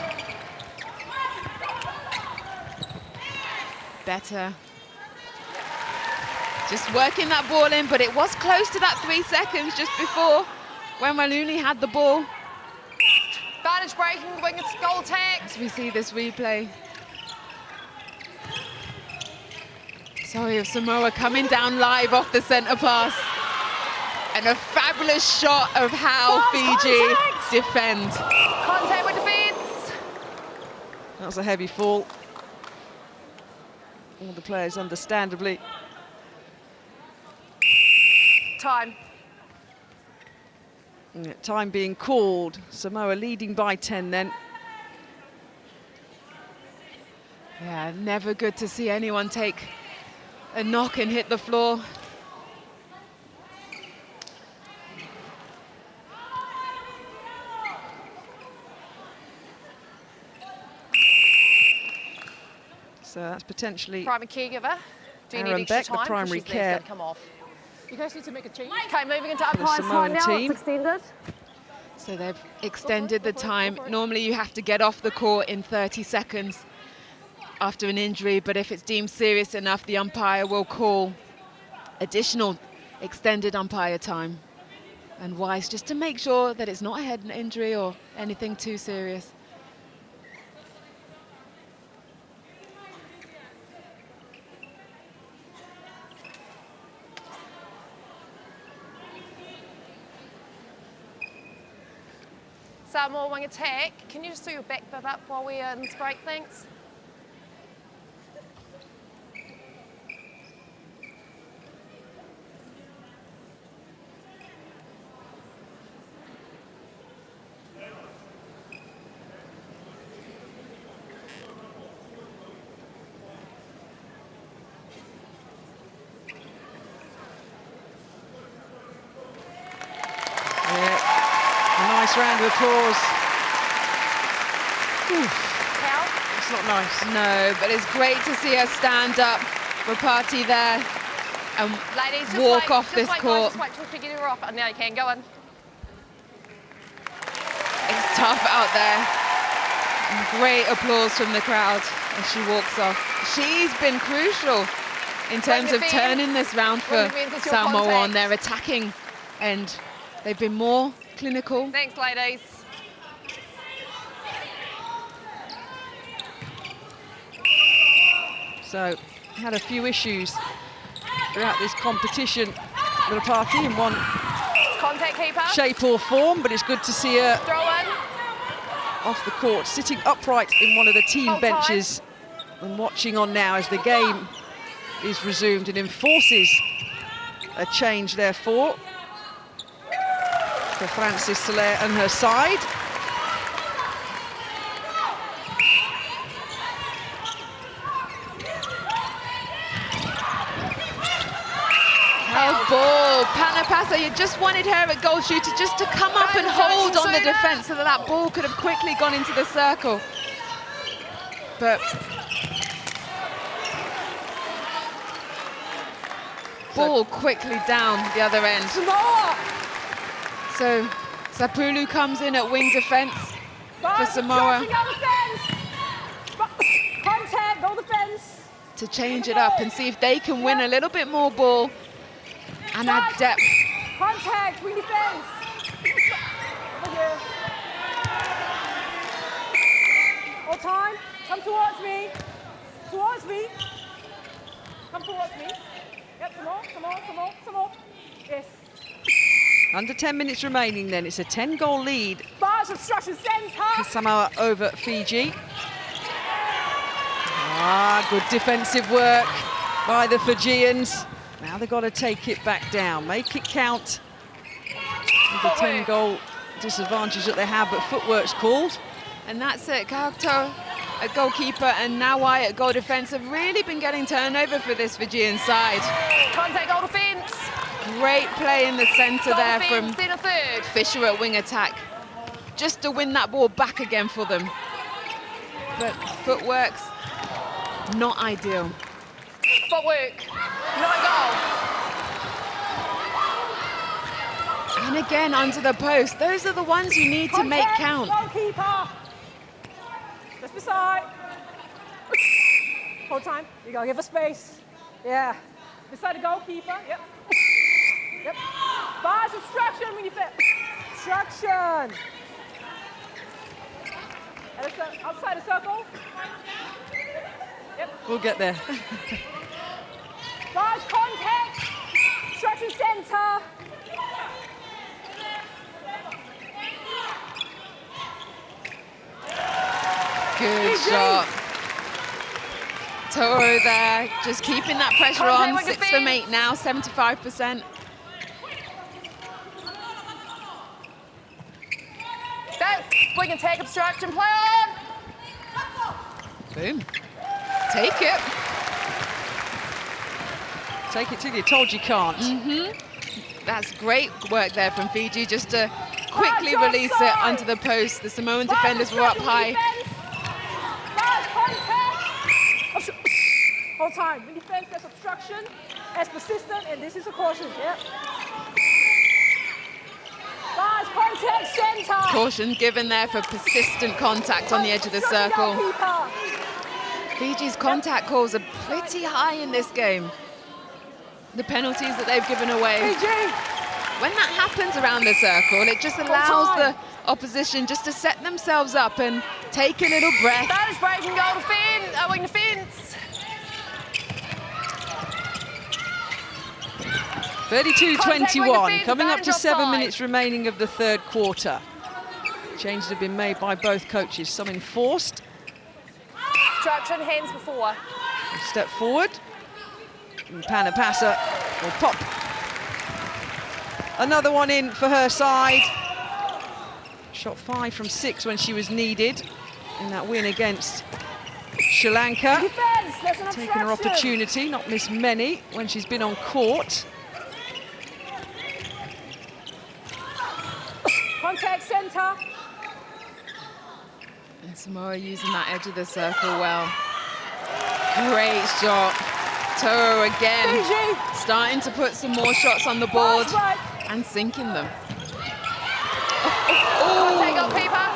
Speaker 3: Better. Just working that ball in, but it was close to that 3 seconds just before when Maluni had the ball.
Speaker 4: Advantage breaking, wing goal attack.
Speaker 3: As we see this replay. Sorry, of Samoa coming down live off the centre pass. And a fabulous shot of how Fiji defend.
Speaker 4: Contact with defense.
Speaker 2: That was a heavy fall. All the players, understandably.
Speaker 4: Time.
Speaker 2: Time being called. Samoa leading by 10 then.
Speaker 3: Yeah, never good to see anyone take a knock and hit the floor.
Speaker 2: So that's potentially
Speaker 4: Primary caregiver. Do you
Speaker 2: Aaron
Speaker 4: need extra
Speaker 2: Beck, the
Speaker 4: time?
Speaker 2: primary
Speaker 4: She's
Speaker 2: care.
Speaker 4: come off.
Speaker 6: You guys need to make a change.
Speaker 4: Okay, moving into
Speaker 2: the
Speaker 4: umpires
Speaker 2: Samoan
Speaker 4: time now.
Speaker 2: team.
Speaker 4: It's extended.
Speaker 3: So they've extended the time. Normally you have to get off the court in 30 seconds after an injury, but if it's deemed serious enough, the umpire will call additional extended umpire time. And wise, just to make sure that it's not a head injury or anything too serious.
Speaker 4: Samoa wing attack. Can you just do your back bib up while we're in this break, thanks?
Speaker 2: nice round of applause.
Speaker 4: Towel?
Speaker 2: It's not nice.
Speaker 3: No, but it's great to see her stand up for party there and
Speaker 4: Ladies, just
Speaker 3: walk
Speaker 4: wait,
Speaker 3: off this
Speaker 4: guys,
Speaker 3: court.
Speaker 4: just wait till we get her off. And now you can go in.
Speaker 3: It's tough out there. And great applause from the crowd as she walks off. She's been crucial in terms of turning this round for Samoa on their attacking end. They've been more clinical.
Speaker 4: Thanks, ladies.
Speaker 2: So, had a few issues throughout this competition, little party, in one
Speaker 4: Contact keeper.
Speaker 2: shape or form, but it's good to see her
Speaker 4: Throw in.
Speaker 2: off the court, sitting upright in one of the team
Speaker 4: Hold
Speaker 2: benches and watching on now as the game is resumed and enforces a change, therefore, for Francis Soler and her side.
Speaker 3: Ball, Panapasa, you just wanted her at goal shooter just to come up and hold on the defense so that that ball could have quickly gone into the circle. But ball quickly down the other end. So Sapulu comes in at wing defense for Samoa
Speaker 6: Contact, go defense.
Speaker 3: to change it up and see if they can win a little bit more ball and add depth.
Speaker 6: Contact, wing defense. Over here. All time, come towards me. Towards me. Come towards me. Yep, some more, some more, some more, some more. Yes.
Speaker 2: Under 10 minutes remaining then, it's a 10-goal lead
Speaker 6: Bars obstruction
Speaker 2: for
Speaker 6: center.
Speaker 2: Samoa over Fiji. Good defensive work by the Fijians. Now they've got to take it back down, make it count. With the 10-goal disadvantage that they have, but footwork's called.
Speaker 3: And that's it. Kato at goalkeeper and Nawai at goal defense have really been getting turnover for this Fijian side.
Speaker 4: Contact goal defense.
Speaker 3: Great play in the centre
Speaker 4: Goal
Speaker 3: there
Speaker 4: defense,
Speaker 3: from
Speaker 4: centre third.
Speaker 3: Fisher at wing attack, just to win that ball back again for them. But footwork's not ideal.
Speaker 4: Footwork. No goal.
Speaker 3: And again, under the post. Those are the ones you need to make count.
Speaker 6: Goalkeeper. Just beside. Whole time. You gotta give her space. Yeah. Beside the goalkeeper. Yep. Yep. Bars obstruction when you fit. Obstruction. Outside the circle. Yep.
Speaker 2: We'll get there.
Speaker 6: Bars contact. Obstruction center.
Speaker 3: Good shot. Toro there, just keeping that pressure
Speaker 4: Contact
Speaker 3: on.
Speaker 4: with
Speaker 3: 6
Speaker 4: defense.
Speaker 3: from 8 now, 75%.
Speaker 4: That's wing attack obstruction. Play on.
Speaker 3: Boom. Take it.
Speaker 2: Take it till you're told you can't.
Speaker 3: That's great work there from Fiji, just to quickly release it under the post. The Samoan defenders were up high.
Speaker 6: Whole time. When defense, there's obstruction, as persistent, and this is a caution. Yep. Bars contact center.
Speaker 3: Caution given there for persistent contact on the edge of the circle.
Speaker 6: Goalkeeper.
Speaker 3: Fiji's contact calls are pretty high in this game. The penalties that they've given away.
Speaker 6: Fiji.
Speaker 3: When that happens around the circle, it just allows the opposition just to set themselves up and take a little breath.
Speaker 4: That is breaking goal defense. Wing defense.
Speaker 2: 32-21, coming up to
Speaker 4: advantage
Speaker 2: 7
Speaker 4: offside.
Speaker 2: minutes remaining of the third quarter. Changes have been made by both coaches, some enforced.
Speaker 4: Obstruction, hands before.
Speaker 2: A step forward. And Panapasa will pop another one in for her side. Shot 5 from 6 when she was needed in that win against Sri Lanka.
Speaker 6: Defense, there's an
Speaker 2: Taking her
Speaker 6: obstruction.
Speaker 2: opportunity, not missed many when she's been on court.
Speaker 6: Contact center.
Speaker 3: And Samoa using that edge of the circle well. Great shot. Toro again,
Speaker 6: Fiji.
Speaker 3: starting to put some more shots on the board
Speaker 6: Bars right.
Speaker 3: and sinking them.
Speaker 4: Contact goalkeeper.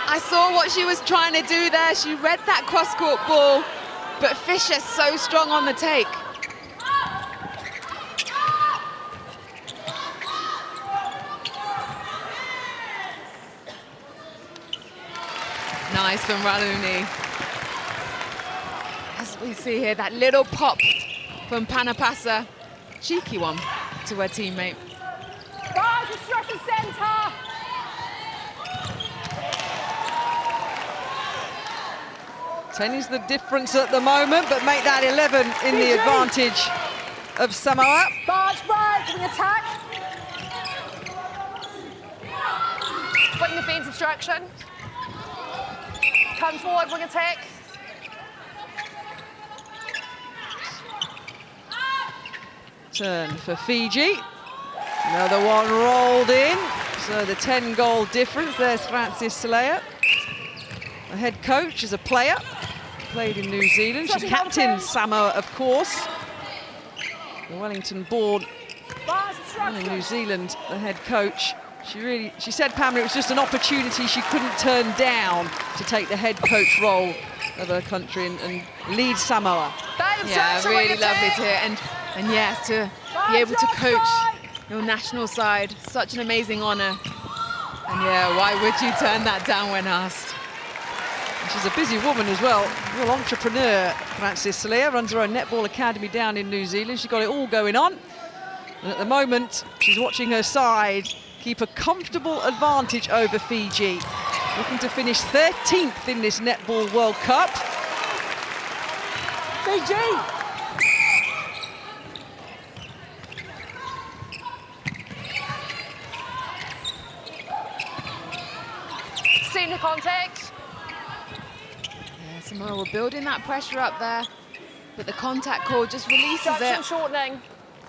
Speaker 3: I I saw what she was trying to do there. She read that cross-court ball, but Fisher so strong on the take. Nice from Raluni. As we see here, that little pop from Panapasa. Cheeky one to her teammate.
Speaker 6: Guys, stretch the center.
Speaker 2: 10 is the difference at the moment, but make that 11 in the advantage of Samoa.
Speaker 6: Barge break, we attack.
Speaker 4: Wing the feeds obstruction. Come forward, wing attack.
Speaker 2: Turn for Fiji. Another one rolled in. So the 10-goal difference. There's Francis Salea. The head coach is a player. Played in New Zealand. She captained Samoa, of course. The Wellington-born in New Zealand, the head coach. She said, Pamela, it was just an opportunity she couldn't turn down to take the head coach role of her country and lead Samoa.
Speaker 3: Yeah, really lovely to hear. And yes, to be able to coach your national side, such an amazing honour. And yeah, why would you turn that down when asked?
Speaker 2: And she's a busy woman as well, real entrepreneur. Francis Salea runs her own netball academy down in New Zealand. She's got it all going on. And at the moment, she's watching her side keep a comfortable advantage over Fiji. Looking to finish 13th in this Netball World Cup.
Speaker 6: Fiji!
Speaker 4: Senior contact.
Speaker 3: Yeah, Samoa building that pressure up there, but the contact call just releases
Speaker 4: Obstruction
Speaker 3: it.
Speaker 4: shortening.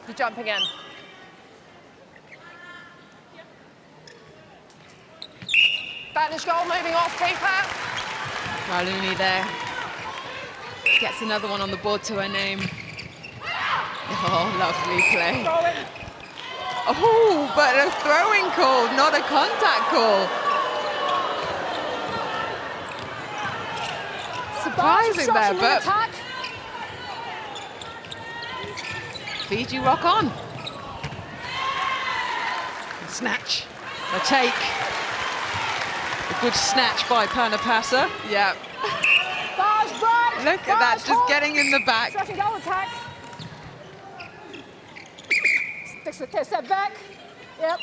Speaker 4: You're jumping in. Spanish goal moving off keeper.
Speaker 3: Raluni there. Gets another one on the board to her name. Oh, lovely play. Oh, but a throwing call, not a contact call. Surprising there, but Fiji rock on.
Speaker 2: Snatch, a take. A good snatch by Panapasa.
Speaker 3: Yeah. Look at that, just getting in the back.
Speaker 6: Stretching goal attack. Step back. Yep.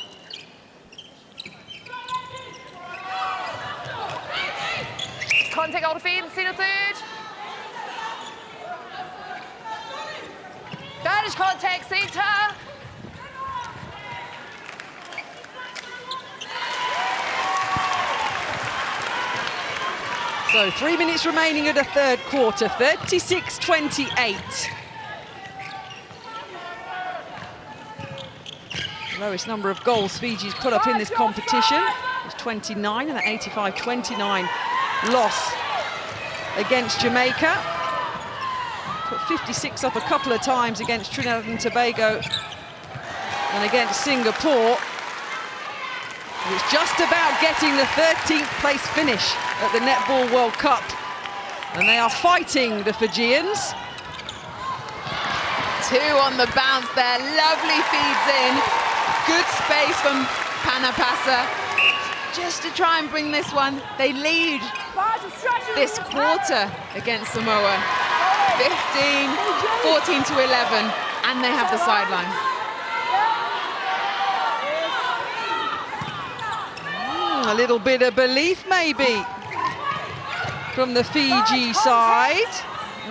Speaker 4: Contact goal defense, centre third. Spanish contact centre.
Speaker 2: So 3 minutes remaining of the third quarter, 36-28. The lowest number of goals Fiji's put up in this competition was 29 in an 85-29 loss against Jamaica. Put 56 up a couple of times against Trinidad and Tobago and against Singapore. It's just about getting the 13th place finish at the Netball World Cup. And they are fighting the Fijians.
Speaker 3: Two on the bounce there, lovely feeds in. Good space from Panapasa. Just to try and bring this one. They lead this quarter against Samoa. 15, 14 to 11, and they have the sideline.
Speaker 2: A little bit of belief, maybe, from the Fiji side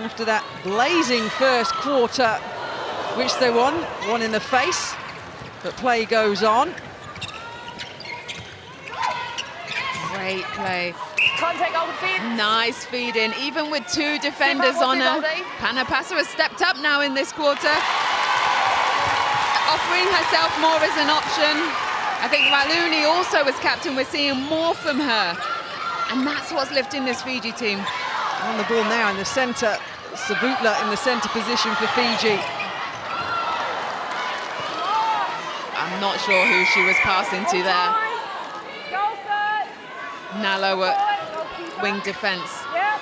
Speaker 2: after that blazing first quarter, which they won, one in the face, but play goes on.
Speaker 3: Great play.
Speaker 4: Contact goal defense.
Speaker 3: Nice feed in, even with two defenders on her. Panapasa has stepped up now in this quarter, offering herself more as an option. I think Raluni also as captain, we're seeing more from her. And that's what's lifting this Fiji team.
Speaker 2: On the ball now in the centre, Savutla in the centre position for Fiji.
Speaker 3: I'm not sure who she was passing to there. Naloa wing defense.
Speaker 6: Yeah.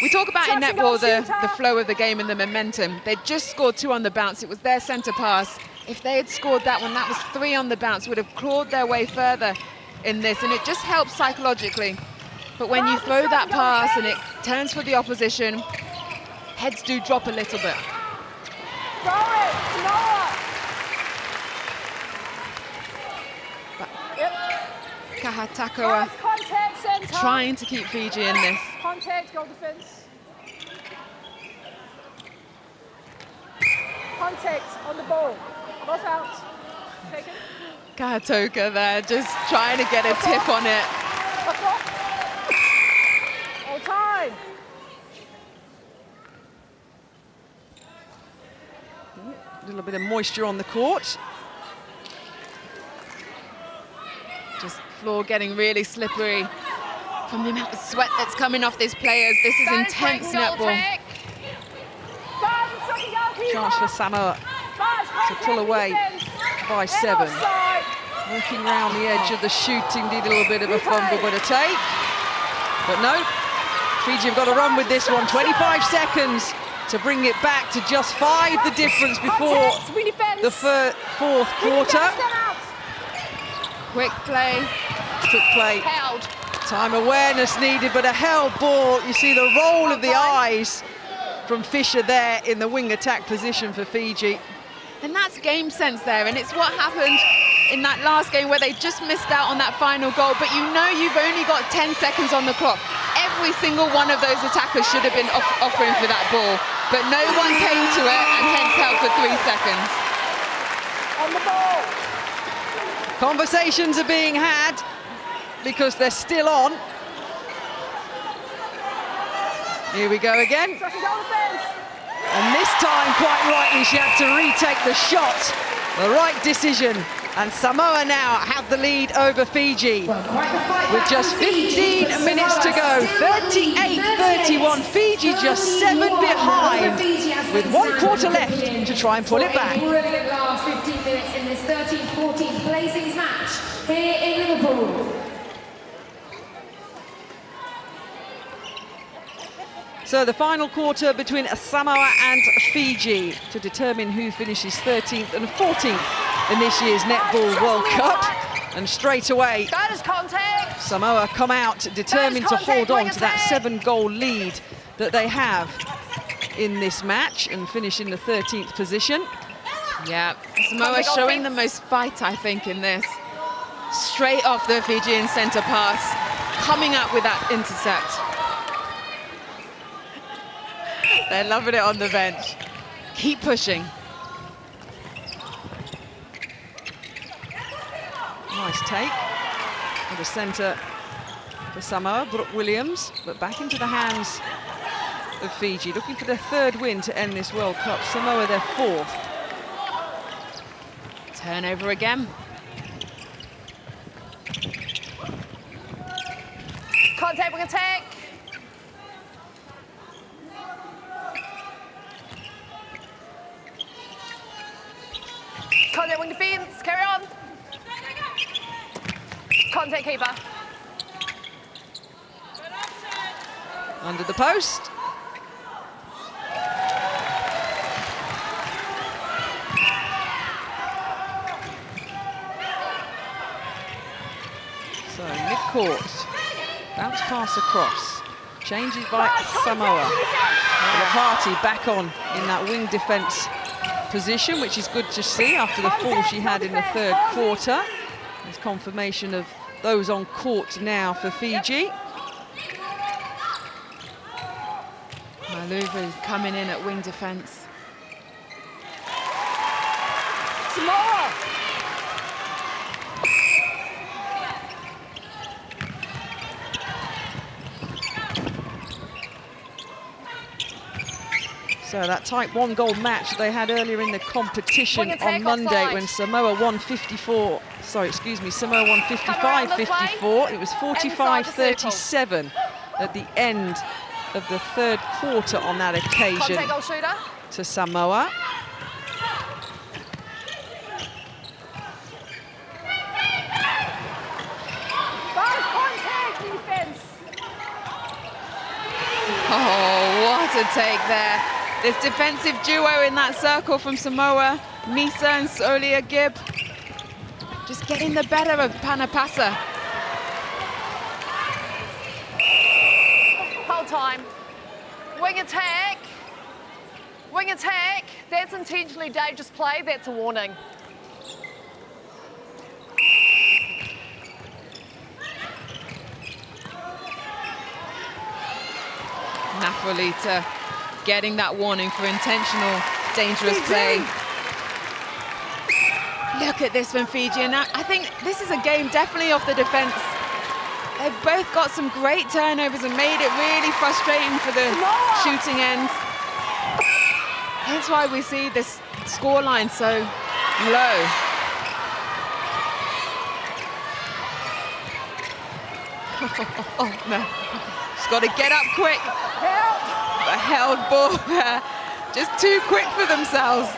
Speaker 3: We talk about in
Speaker 6: Shots and
Speaker 3: netball
Speaker 6: goals,
Speaker 3: the
Speaker 6: shooter.
Speaker 3: flow of the game and the momentum. They just scored 2 on the bounce. It was their centre pass. If they had scored that one, that was 3 on the bounce, would have clawed their way further in this, and it just helps psychologically. But when you throw that pass and it turns for the opposition, heads do drop a little bit.
Speaker 6: Throw it, Samoa. Yep.
Speaker 3: Kahatakoa
Speaker 6: Contact, centre.
Speaker 3: trying to keep Fiji in this.
Speaker 6: Contact, goal defense. Contact on the ball. Both out. Taken.
Speaker 3: Kahatoka there, just trying to get a tip on it.
Speaker 6: All time.
Speaker 2: A little bit of moisture on the court.
Speaker 3: Just floor getting really slippery from the amount of sweat that's coming off these players. This is intense netball.
Speaker 2: Chance for Samoa to pull away by 7. Working around the edge of the shooting, did a little bit of a fumble, but a take. But no, Fiji have got to run with this one. 25 seconds to bring it back to just 5, the difference before the 4th quarter.
Speaker 3: Quick play.
Speaker 2: Quick play.
Speaker 4: Held.
Speaker 2: Time awareness needed, but a held ball. You see the roll of the eyes from Fisher there in the wing attack position for Fiji.
Speaker 3: And that's game sense there, and it's what happened in that last game where they just missed out on that final goal, but you know you've only got 10 seconds on the clock. Every single one of those attackers should have been offering for that ball, but no one came to it, and hence held for 3 seconds.
Speaker 6: On the ball.
Speaker 2: Conversations are being had because they're still on. Here we go again.
Speaker 6: Shot and goal defense.
Speaker 2: And this time, quite rightly, she had to retake the shot. The right decision. And Samoa now have the lead over Fiji. With just 15 minutes to go. 38-31. Fiji just 7 behind. With 1 quarter left to try and pull it back.
Speaker 5: Brilliant last 15 minutes in this 13-14 placings match here in Liverpool.
Speaker 2: So the final quarter between Samoa and Fiji to determine who finishes 13th and 14th in this year's Netball World Cup. And straight away,
Speaker 4: That is contact.
Speaker 2: Samoa come out determined to hold on to that 7-goal lead that they have in this match and finish in the 13th position.
Speaker 3: Yeah, Samoa showing the most fight, I think, in this. Straight off the Fijian centre pass, coming up with that intercept. They're loving it on the bench. Keep pushing.
Speaker 2: Nice take. And the centre for Samoa, Brooke Williams, but back into the hands of Fiji, looking for their 3rd win to end this World Cup. Samoa their 4th.
Speaker 3: Turnover again.
Speaker 4: Contact with attack. Contact wing defense. Carry on. Contact keeper.
Speaker 2: Under the post. So mid-court, bounce pass across. Changes by Samoa. The party back on in that wing defence position, which is good to see after the fall she had in the 3rd quarter. There's confirmation of those on court now for Fiji.
Speaker 3: Maluvu coming in at wing defence.
Speaker 6: Samoa.
Speaker 2: So that tight 1-goal match they had earlier in the competition
Speaker 4: Wing attack
Speaker 2: on Monday
Speaker 4: offside.
Speaker 2: when Samoa won 55-54. It was 45-37 at the end of the 3rd quarter on that occasion
Speaker 4: Contact goal shooter.
Speaker 2: to Samoa.
Speaker 6: Contact defense.
Speaker 3: to take there. This defensive duo in that circle from Samoa, Misa and Solia Gibb, just getting the better of Panapasa.
Speaker 4: Hold time. Wing attack. Wing attack. That's intentionally dangerous play. That's a warning.
Speaker 3: Nafolita getting that warning for intentional dangerous play. Look at this from Fiji, and I think this is a game definitely off the defense. They've both got some great turnovers and made it really frustrating for the shooting ends. That's why we see this scoreline so low. Oh no, she's got to get up quick. A held ball there, just too quick for themselves.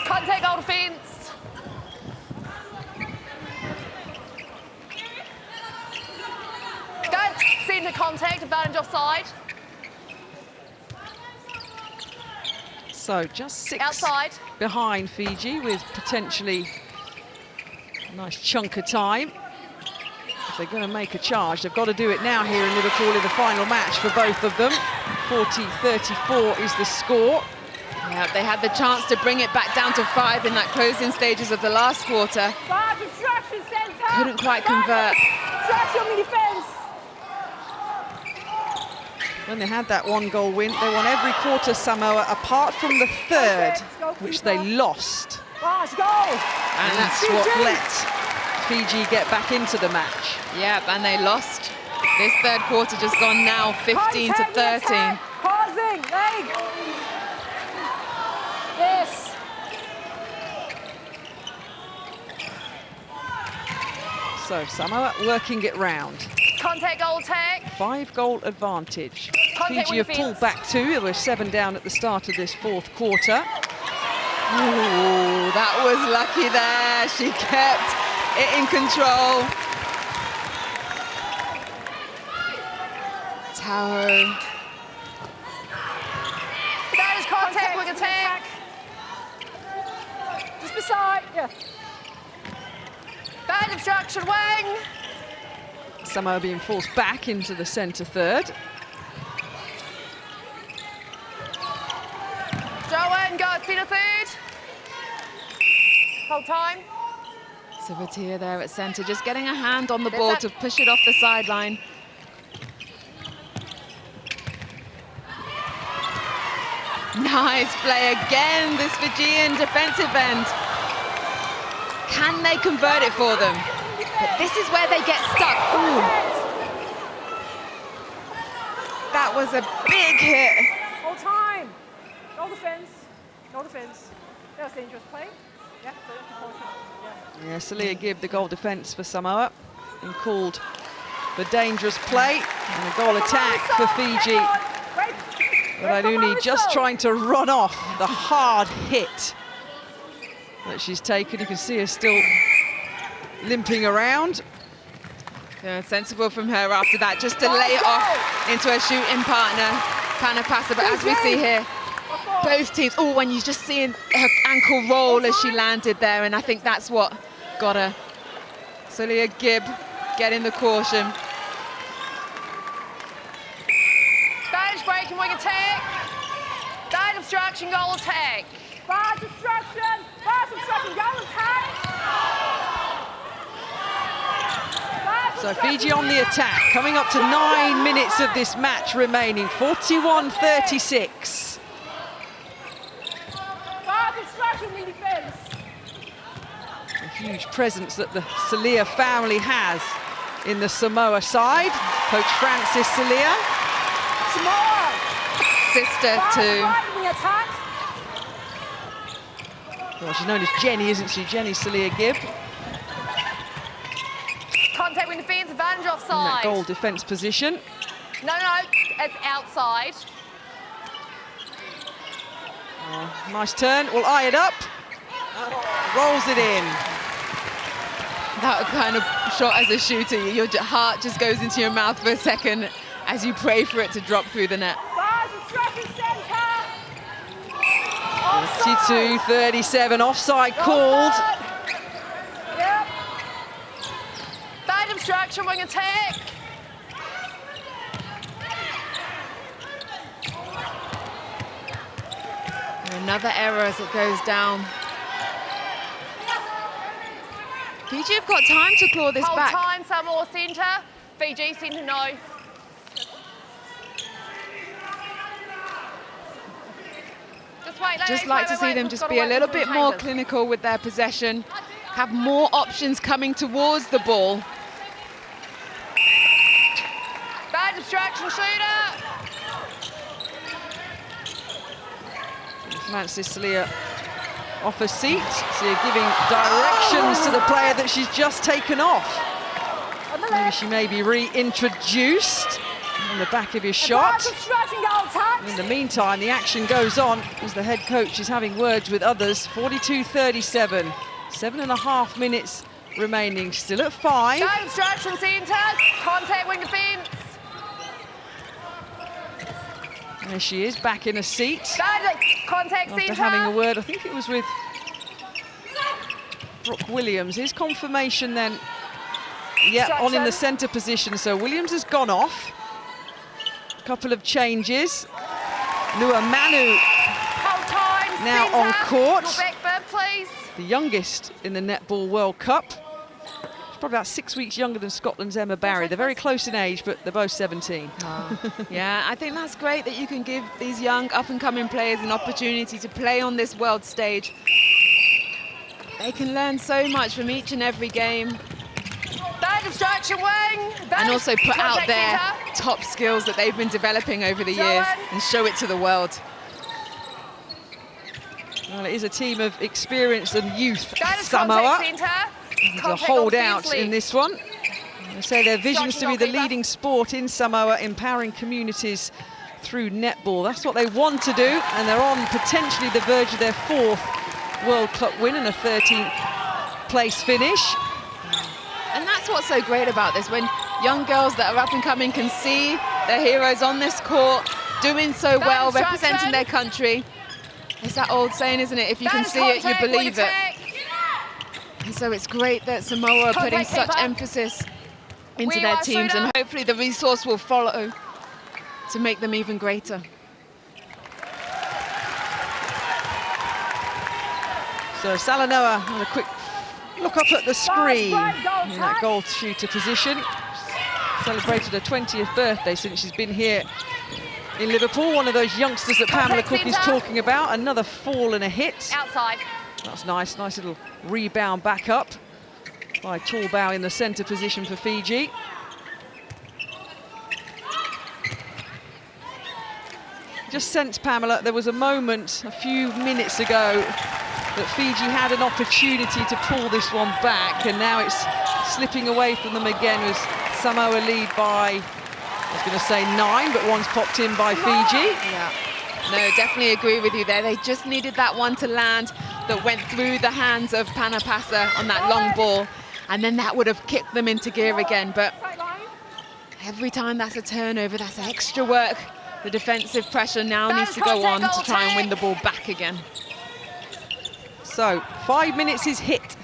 Speaker 4: Contact goal defence. Go, centre contact, advantage offside.
Speaker 2: So just 6
Speaker 4: Outside.
Speaker 2: behind Fiji with potentially a nice chunk of time. If they're going to make a charge, they've got to do it now here in Liverpool in the final match for both of them. 40-34 is the score.
Speaker 3: Yeah, they had the chance to bring it back down to 5 in that closing stages of the last quarter.
Speaker 6: 5 instruction center.
Speaker 3: Couldn't quite convert.
Speaker 6: Instruction on the defense.
Speaker 2: When they had that 1-goal win, they won every quarter, Samoa, apart from the third, which they lost.
Speaker 6: Let's go.
Speaker 2: And that's what let Fiji get back into the match.
Speaker 3: Yep, and they lost. This third quarter just gone now, 15-13.
Speaker 6: Pausing, leg. Yes.
Speaker 2: So Samoa working it round.
Speaker 4: Contact goal attack.
Speaker 2: 5-goal advantage.
Speaker 4: Contact
Speaker 2: Fiji have
Speaker 4: with
Speaker 2: pulled back 2. There were 7 down at the start of this fourth quarter.
Speaker 3: Ooh, that was lucky there. She kept it in control. Tahoe.
Speaker 4: That is contact wing attack.
Speaker 6: Just beside. Yeah.
Speaker 4: Bad obstruction wing.
Speaker 2: Samoa being forced back into the centre third.
Speaker 4: Joanne, go centre third. Hold time.
Speaker 3: Savatia there at centre, just getting a hand on the ball to push it off the sideline. Nice play again, this Fijian defensive end. Can they convert it for them? But this is where they get stuck. Ooh. That was a big hit.
Speaker 6: Hold time. No defense. No defense. That was dangerous play. Yeah, so that's important.
Speaker 2: Yeah, Solia Gibb, the goal defence for Samoa, and called for dangerous play and a goal attack for Fiji. But Ailuni just trying to run off the hard hit that she's taken. You can see her still limping around.
Speaker 3: Yeah, sensible from her after that, just to lay it off into her shooting partner, Panapasa. But as we see here, both teams, oh, when you just see her ankle roll as she landed there, and I think that's what got her. Solia Gibb getting the caution.
Speaker 4: Bad breaking wing attack. Bad obstruction goal attack.
Speaker 6: Bad obstruction. Bad obstruction goal attack.
Speaker 2: So Fiji on the attack, coming up to 9 minutes of this match remaining, 41-36.
Speaker 6: Bad obstruction in defense.
Speaker 2: A huge presence that the Solia family has in the Samoa side. Coach Francis Solia.
Speaker 6: Samoa.
Speaker 3: Sister to...
Speaker 6: attack.
Speaker 2: Well, she's known as Jenny, isn't she? Jenny Solia Gibb.
Speaker 4: Contact wing defence, advantage
Speaker 2: In
Speaker 4: offside.
Speaker 2: that goal defence position.
Speaker 4: No, it's outside.
Speaker 2: Oh, nice turn, we'll eye it up. Rolls it in.
Speaker 3: That kind of shot as a shooter, your heart just goes into your mouth for a second as you pray for it to drop through the net.
Speaker 2: 52-37, offside called.
Speaker 4: Yep. Bad obstruction, wing attack.
Speaker 3: Another error as it goes down. Fiji have got time to claw this
Speaker 4: Hold
Speaker 3: back.
Speaker 4: time, Samoa centre. Fiji centre, no. Just wait, ladies,
Speaker 3: Just like to see them just be a little bit more clinical with their possession, have more options coming towards the ball.
Speaker 4: Bad distraction, shooter.
Speaker 2: Francis Salia off her seat. Salia giving directions to the player that she's just taken off. Maybe she may be reintroduced on the back of your shot. In the meantime, the action goes on as the head coach is having words with others. 42-37, 7.5 minutes remaining, still at 5.
Speaker 4: Bad distraction, centre. Contact wing defence.
Speaker 2: There she is, back in a seat.
Speaker 4: Bad contact
Speaker 2: After
Speaker 4: centre.
Speaker 2: having a word, I think it was with Brooke Williams. His confirmation then, yeah, on in the centre position. So Williams has gone off. A couple of changes. Lua Manu
Speaker 4: Hold time,
Speaker 2: now
Speaker 4: centre.
Speaker 2: on court.
Speaker 4: Your back bib, please.
Speaker 2: The youngest in the Netball World Cup. She's probably about 6 weeks younger than Scotland's Emma Barry. They're very close in age, but they're both 17.
Speaker 3: Yeah, I think that's great that you can give these young up-and-coming players an opportunity to play on this world stage. They can learn so much from each and every game.
Speaker 4: Bad distraction, wing. Bad
Speaker 3: And also put out
Speaker 4: contact
Speaker 3: their
Speaker 4: centre.
Speaker 3: top skills that they've been developing over the years and show it to the world.
Speaker 2: Well, it is a team of experience and youth.
Speaker 4: Bad
Speaker 2: Samoa
Speaker 4: contact centre.
Speaker 2: to
Speaker 4: Contact
Speaker 2: hold
Speaker 4: on
Speaker 2: out
Speaker 4: Beasley.
Speaker 2: in this one. They say their vision is to be the
Speaker 4: goalkeeper.
Speaker 2: leading sport in Samoa, empowering communities through netball. That's what they want to do, and they're on potentially the verge of their 4th World Cup win and a 13th place finish.
Speaker 3: And that's what's so great about this, when young girls that are up and coming can see their heroes on this court doing so well, representing their country. It's that old saying, isn't it? If you can
Speaker 4: Bad
Speaker 3: see it, you
Speaker 4: contact, wing
Speaker 3: believe it.
Speaker 4: attack.
Speaker 3: And so it's great that Samoa are putting
Speaker 4: Contact
Speaker 3: such
Speaker 4: keeper.
Speaker 3: emphasis into
Speaker 4: We
Speaker 3: their
Speaker 4: are
Speaker 3: teams,
Speaker 4: shooter.
Speaker 3: and hopefully the resource will follow to make them even greater.
Speaker 2: So Salanoa had a quick look up at the screen in that goal shooter position. Celebrated her 20th birthday since she's been here in Liverpool. One of those youngsters that Pamela
Speaker 4: Contact
Speaker 2: Cook is
Speaker 4: centre.
Speaker 2: talking about. Another fall and a hit.
Speaker 4: Outside.
Speaker 2: That's nice, nice little rebound back up by Tallbow in the centre position for Fiji. Just sense, Pamela, there was a moment a few minutes ago that Fiji had an opportunity to pull this one back, and now it's slipping away from them again as Samoa lead by, I was going to say 9, but one's popped in by Fiji.
Speaker 3: Yeah. No, definitely agree with you there. They just needed that one to land that went through the hands of Panapasa on that long ball, and then that would have kicked them into gear again. But every time that's a turnover, that's extra work. The defensive pressure now needs to go on to try and win the ball back again.
Speaker 2: So 5 minutes is hit.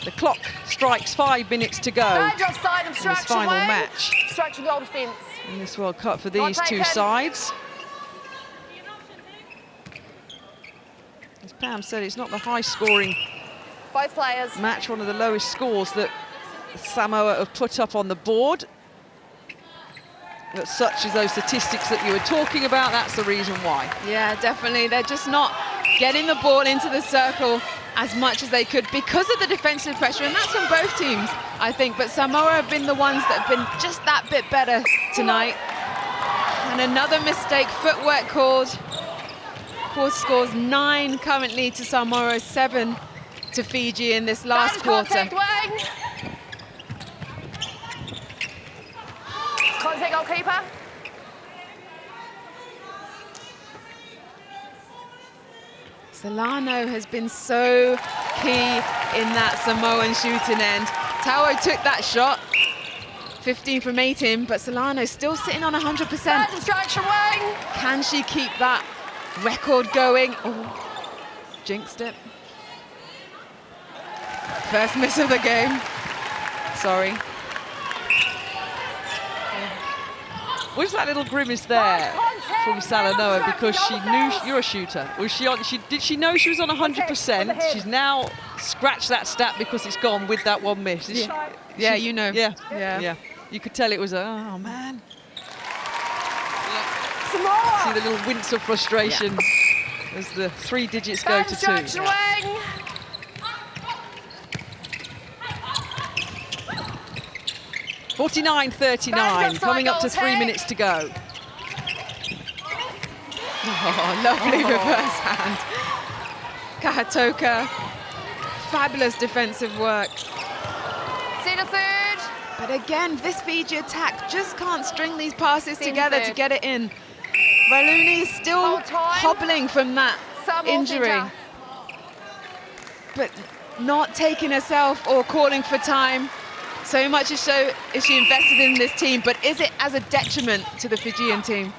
Speaker 2: The clock strikes 5 minutes to go
Speaker 4: Bad offside
Speaker 2: in this
Speaker 4: obstruction,
Speaker 2: final
Speaker 4: wing.
Speaker 2: match
Speaker 4: Obstruction goal defence.
Speaker 2: in this World Cup for these
Speaker 4: Not
Speaker 2: two
Speaker 4: taken.
Speaker 2: sides. As Pam said, it's not the high-scoring
Speaker 4: Both players.
Speaker 2: match, one of the lowest scores that Samoa have put up on the board. But such as those statistics that you were talking about, that's the reason why.
Speaker 3: Yeah, definitely. They're just not getting the ball into the circle as much as they could because of the defensive pressure, and that's from both teams, I think. But Samoa have been the ones that have been just that bit better tonight. And another mistake, footwork called. Court scores 9 currently to Samoa, 7 to Fiji in this last
Speaker 4: Bad
Speaker 3: quarter.
Speaker 4: contact, wing. Contact goalkeeper.
Speaker 3: Solano has been so key in that Samoan shooting end Tao took that shot. 15 from 18, but Solano's still sitting on 100%.
Speaker 4: Distraction wing.
Speaker 3: Can she keep that record going? Oh, jinxed it. First miss of the game. Sorry.
Speaker 2: Was that little grimace there from Salanoa because she knew you're a shooter? Was she on? Did she know she was on 100%? She's now scratched that stat because it's gone with that one miss.
Speaker 3: Yeah, you know.
Speaker 2: Yeah. You could tell it was oh man.
Speaker 6: Samoa.
Speaker 2: See the little wince of frustration as the 3 digits go to 2.
Speaker 4: Distraction wing.
Speaker 2: 49-39, coming up to 3 minutes to go.
Speaker 3: Oh, lovely reverse hand. Kahatoka, fabulous defensive work.
Speaker 4: Set a third.
Speaker 3: But again, this Fiji attack just can't string these passes together to get it in. Valuni is still
Speaker 4: Hold time.
Speaker 3: hobbling from that
Speaker 4: Samoa
Speaker 3: injury,
Speaker 4: centre.
Speaker 3: but not taking herself or calling for time. So much is she invested in this team, but is it as a detriment to the Fijian team?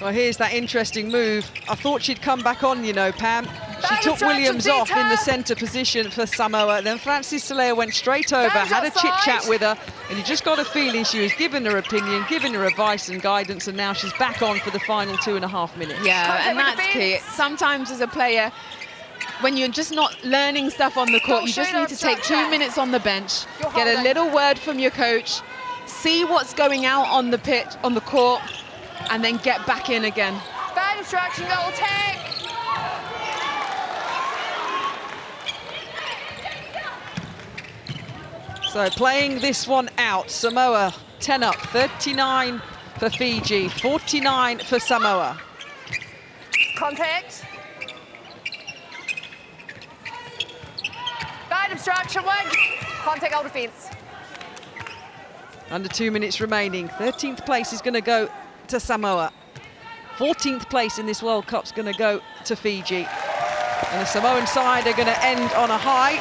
Speaker 2: Well, here's that interesting move. I thought she'd come back on, you know, Pam. She
Speaker 4: Back
Speaker 2: took
Speaker 4: to
Speaker 2: Williams off in the
Speaker 4: Tita.
Speaker 2: centre position for Samoa. Then Francis Salea went straight over,
Speaker 4: Back
Speaker 2: had a
Speaker 4: outside.
Speaker 2: chit-chat with her, and you just got a feeling she was giving her opinion, giving her advice and guidance, and now she's back on for the final 2.5 minutes.
Speaker 3: Yeah,
Speaker 4: Contact
Speaker 3: and
Speaker 4: with
Speaker 3: that's
Speaker 4: the
Speaker 3: key.
Speaker 4: fence.
Speaker 3: Sometimes as a player, when you're just not learning stuff on the court,
Speaker 4: Don't
Speaker 3: you just
Speaker 4: shoot
Speaker 3: need to take
Speaker 4: obstruction.
Speaker 3: 2 minutes on the bench,
Speaker 4: You're
Speaker 3: get a
Speaker 4: holding.
Speaker 3: little word from your coach, see what's going out on the pitch, on the court, and then get back in again.
Speaker 4: Bad distraction, goal attack.
Speaker 2: So playing this one out, Samoa 10 up, 39 for Fiji, 49 for Samoa.
Speaker 4: Contact. Bad obstruction, wing. Contact, goal defence.
Speaker 2: Under 2 minutes remaining. 13th place is going to go to Samoa. 14th place in this World Cup is going to go to Fiji. And the Samoan side are going to end on a high.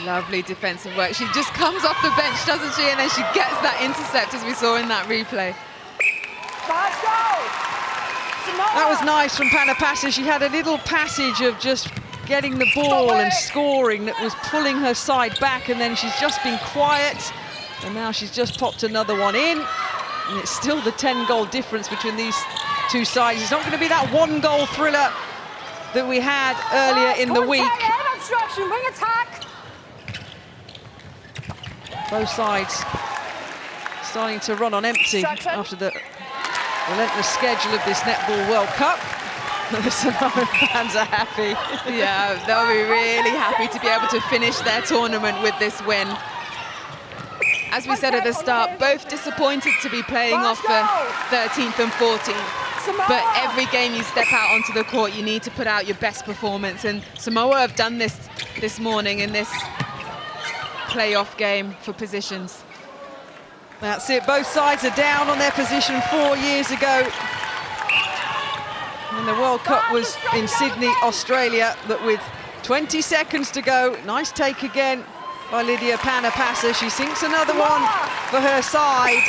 Speaker 3: Lovely defensive work. She just comes off the bench, doesn't she? And then she gets that intercept, as we saw in that replay.
Speaker 6: Fast goal. Samoa.
Speaker 2: That was nice from Panapasa. She had a little passage of just getting the ball and scoring that was pulling her side back, and then she's just been quiet. And now she's just popped another one in. And it's still the 10-goal difference between these two sides. It's not going to be that 1-goal thriller that we had earlier in the week.
Speaker 6: Head obstruction, wing attack.
Speaker 2: Both sides starting to run on empty
Speaker 4: Distraction.
Speaker 2: after the relentless schedule of this Netball World Cup. The Samoan fans are happy.
Speaker 3: Yeah, they'll be really happy to be able to finish their tournament with this win. As we said at the start, both disappointed to be playing off for 13th and 14th. But every game you step out onto the court, you need to put out your best performance. And Samoa have done this morning in this playoff game for positions.
Speaker 2: That's it, both sides are down on their position 4 years ago. And the World Cup was in Sydney, Australia, but with 20 seconds to go, nice take again by Lydia Panapasa. She sinks another one for her side.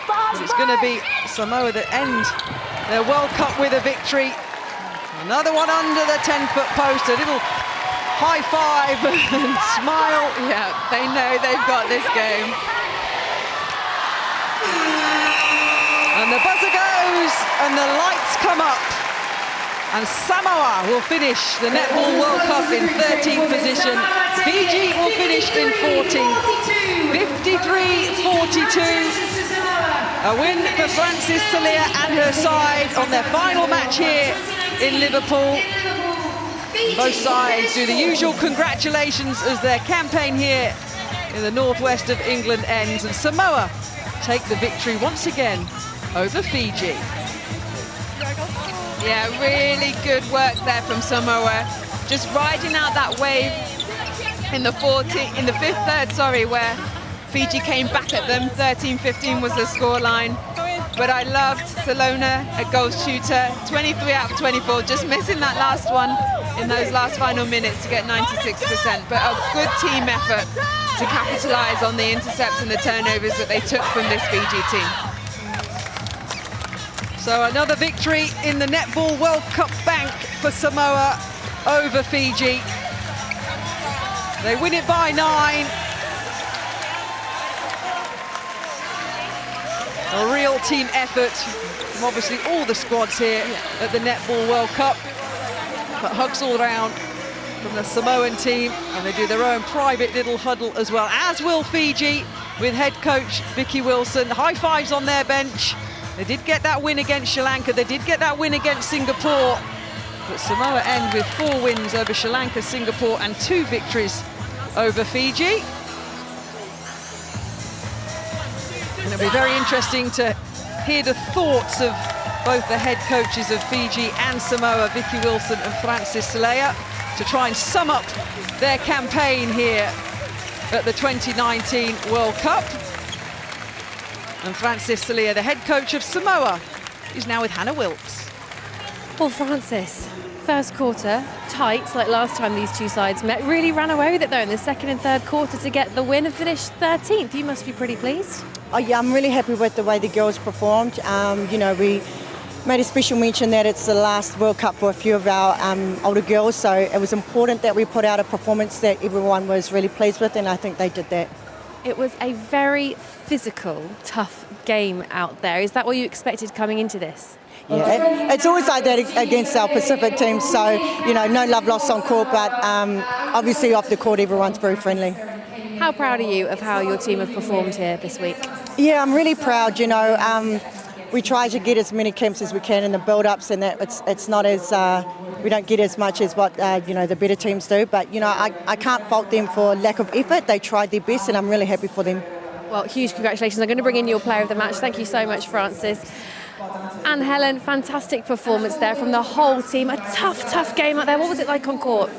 Speaker 2: But it's going to be Samoa that end their World Cup with a victory. Another one under the 10-foot post, a little high five and smile.
Speaker 3: Yeah, they know they've got this game.
Speaker 2: And the buzzer goes and the lights come up. And Samoa will finish the Netball World Cup in 13th position. Fiji will finish in 14th. 53-42. A win for Francis Salea and her side on their final match here in Liverpool. Both sides do the usual congratulations as their campaign here in the northwest of England ends. And Samoa take the victory once again over Fiji.
Speaker 3: Yeah, really good work there from Samoa. Just riding out that wave in the fifth third, where Fiji came back at them. 13-15 was the scoreline. But I loved Salona, a goal shooter, 23 out of 24, just missing that last one. in those last final minutes to get 96%, but a good team effort to capitalise on the intercepts and the turnovers that they took from this Fiji team.
Speaker 2: So another victory in the Netball World Cup bank for Samoa over Fiji. They win it by 9. A real team effort from obviously all the squads here at the Netball World Cup. But hugs all round from the Samoan team, and they do their own private little huddle as well, as will Fiji, with head coach Vicky Wilson. High fives on their bench. They did get that win against Sri Lanka. They did get that win against Singapore. But Samoa end with 4 wins over Sri Lanka, Singapore, and 2 victories over Fiji. And it'll be very interesting to hear the thoughts of both the head coaches of Fiji and Samoa, Vicky Wilson and Francis Salea, to try and sum up their campaign here at the 2019 World Cup. And Francis Salea, the head coach of Samoa, is now with Hannah Wilkes.
Speaker 7: Well, Francis, first quarter, tight, like last time these two sides met. Really ran away with it, though, in the second and third quarter to get the win and finish 13th. You must be pretty pleased.
Speaker 8: Oh, yeah, I'm really happy with the way the girls performed. You know, we made a special mention that it's the last World Cup for a few of our older girls, so it was important that we put out a performance that everyone was really pleased with, and I think they did that.
Speaker 7: It was a very physical, tough game out there. Is that what you expected coming into this?
Speaker 8: Yeah, it's always like that against our Pacific teams, so, you know, no love lost on court, but obviously off the court everyone's very friendly.
Speaker 7: How proud are you of how your team have performed here this week?
Speaker 8: Yeah, I'm really proud, you know. We try to get as many camps as we can in the build-ups, and that it's not as, we don't get as much as what, you know, the better teams do, but, you know, I can't fault them for lack of effort. They tried their best, and I'm really happy for them.
Speaker 7: Well, huge congratulations. I'm going to bring in your player of the match. Thank you so much, Francis. And Helen, fantastic performance there from the whole team. A tough game out there. What was it like on court?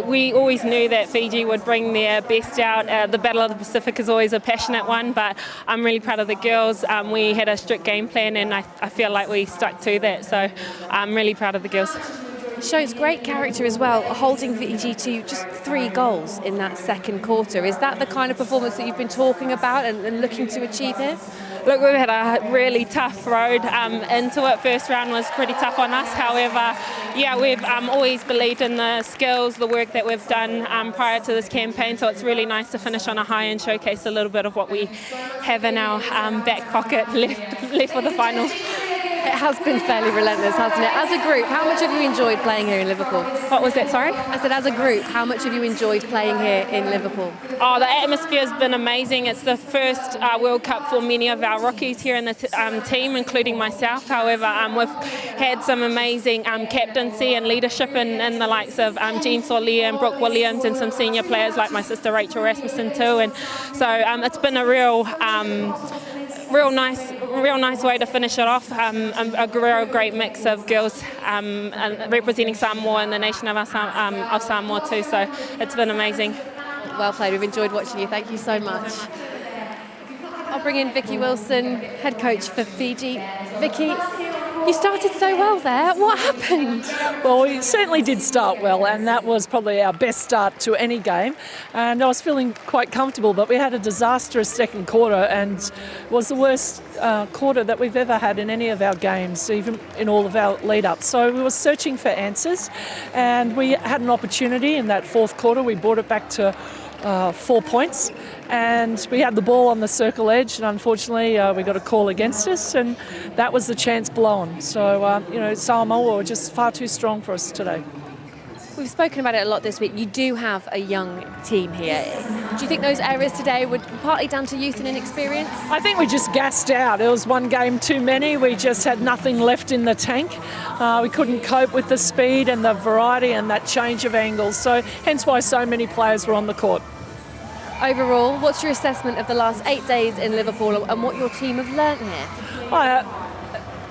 Speaker 9: We always knew that Fiji would bring their best out. The Battle of the Pacific is always a passionate one, but I'm really proud of the girls. We had a strict game plan, and I feel like we stuck to that. So I'm really proud of the girls.
Speaker 7: Shows great character as well, holding Fiji to just 3 goals in that second quarter. Is that the kind of performance that you've been talking about and looking to achieve here?
Speaker 9: Look, we've had a really tough road into it. First round was pretty tough on us. However, yeah, we've always believed in the skills, the work that we've done prior to this campaign. So it's really nice to finish on a high and showcase a little bit of what we have in our back pocket left for the final.
Speaker 7: It has been fairly relentless, hasn't it? As a group, how much have you enjoyed playing here in Liverpool?
Speaker 9: What was that, sorry?
Speaker 7: I said, as a group, how much have you enjoyed playing here in Liverpool?
Speaker 9: Oh, the atmosphere has been amazing. It's the first World Cup for many of our rookies here in the team, including myself. However, we've had some amazing captaincy and leadership in the likes of Jean Solier and Brooke Williams, and some senior players like my sister Rachel Rasmussen too. And so it's been a real nice way to finish it off. A real great mix of girls representing Samoa and the nation of Samoa too. So it's been amazing.
Speaker 7: Well played. We've enjoyed watching you. Thank you so much. I'll bring in Vicky Wilson, head coach for Fiji. Vicky, you started so well there. What happened?
Speaker 10: Well, we certainly did start well, and that was probably our best start to any game. And I was feeling quite comfortable, but we had a disastrous second quarter, and it was the worst quarter that we've ever had in any of our games, even in all of our lead-ups. So we were searching for answers, and we had an opportunity in that fourth quarter. We brought it back to 4 points, and we had the ball on the circle edge, and unfortunately we got a call against us, and that was the chance blown. So you know, Samoa were just far too strong for us today.
Speaker 7: We've spoken about it a lot this week. You do have a young team here. Do you think those errors today were partly down to youth and inexperience?
Speaker 10: I think we just gassed out. It was one game too many. We just had nothing left in the tank. We couldn't cope with the speed and the variety and that change of angles. So hence why so many players were on the court.
Speaker 7: Overall, what's your assessment of the last 8 days in Liverpool and what your team have learnt here?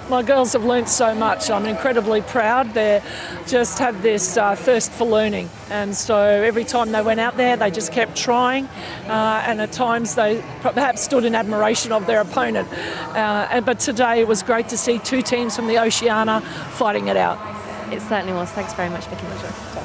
Speaker 10: My girls have learnt so much. I'm incredibly proud. They just have this thirst for learning, and so every time they went out there they just kept trying, and at times they perhaps stood in admiration of their opponent. But today it was great to see 2 teams from the Oceania fighting it out.
Speaker 7: It certainly was. Thanks very much, Vicky.
Speaker 10: Pleasure.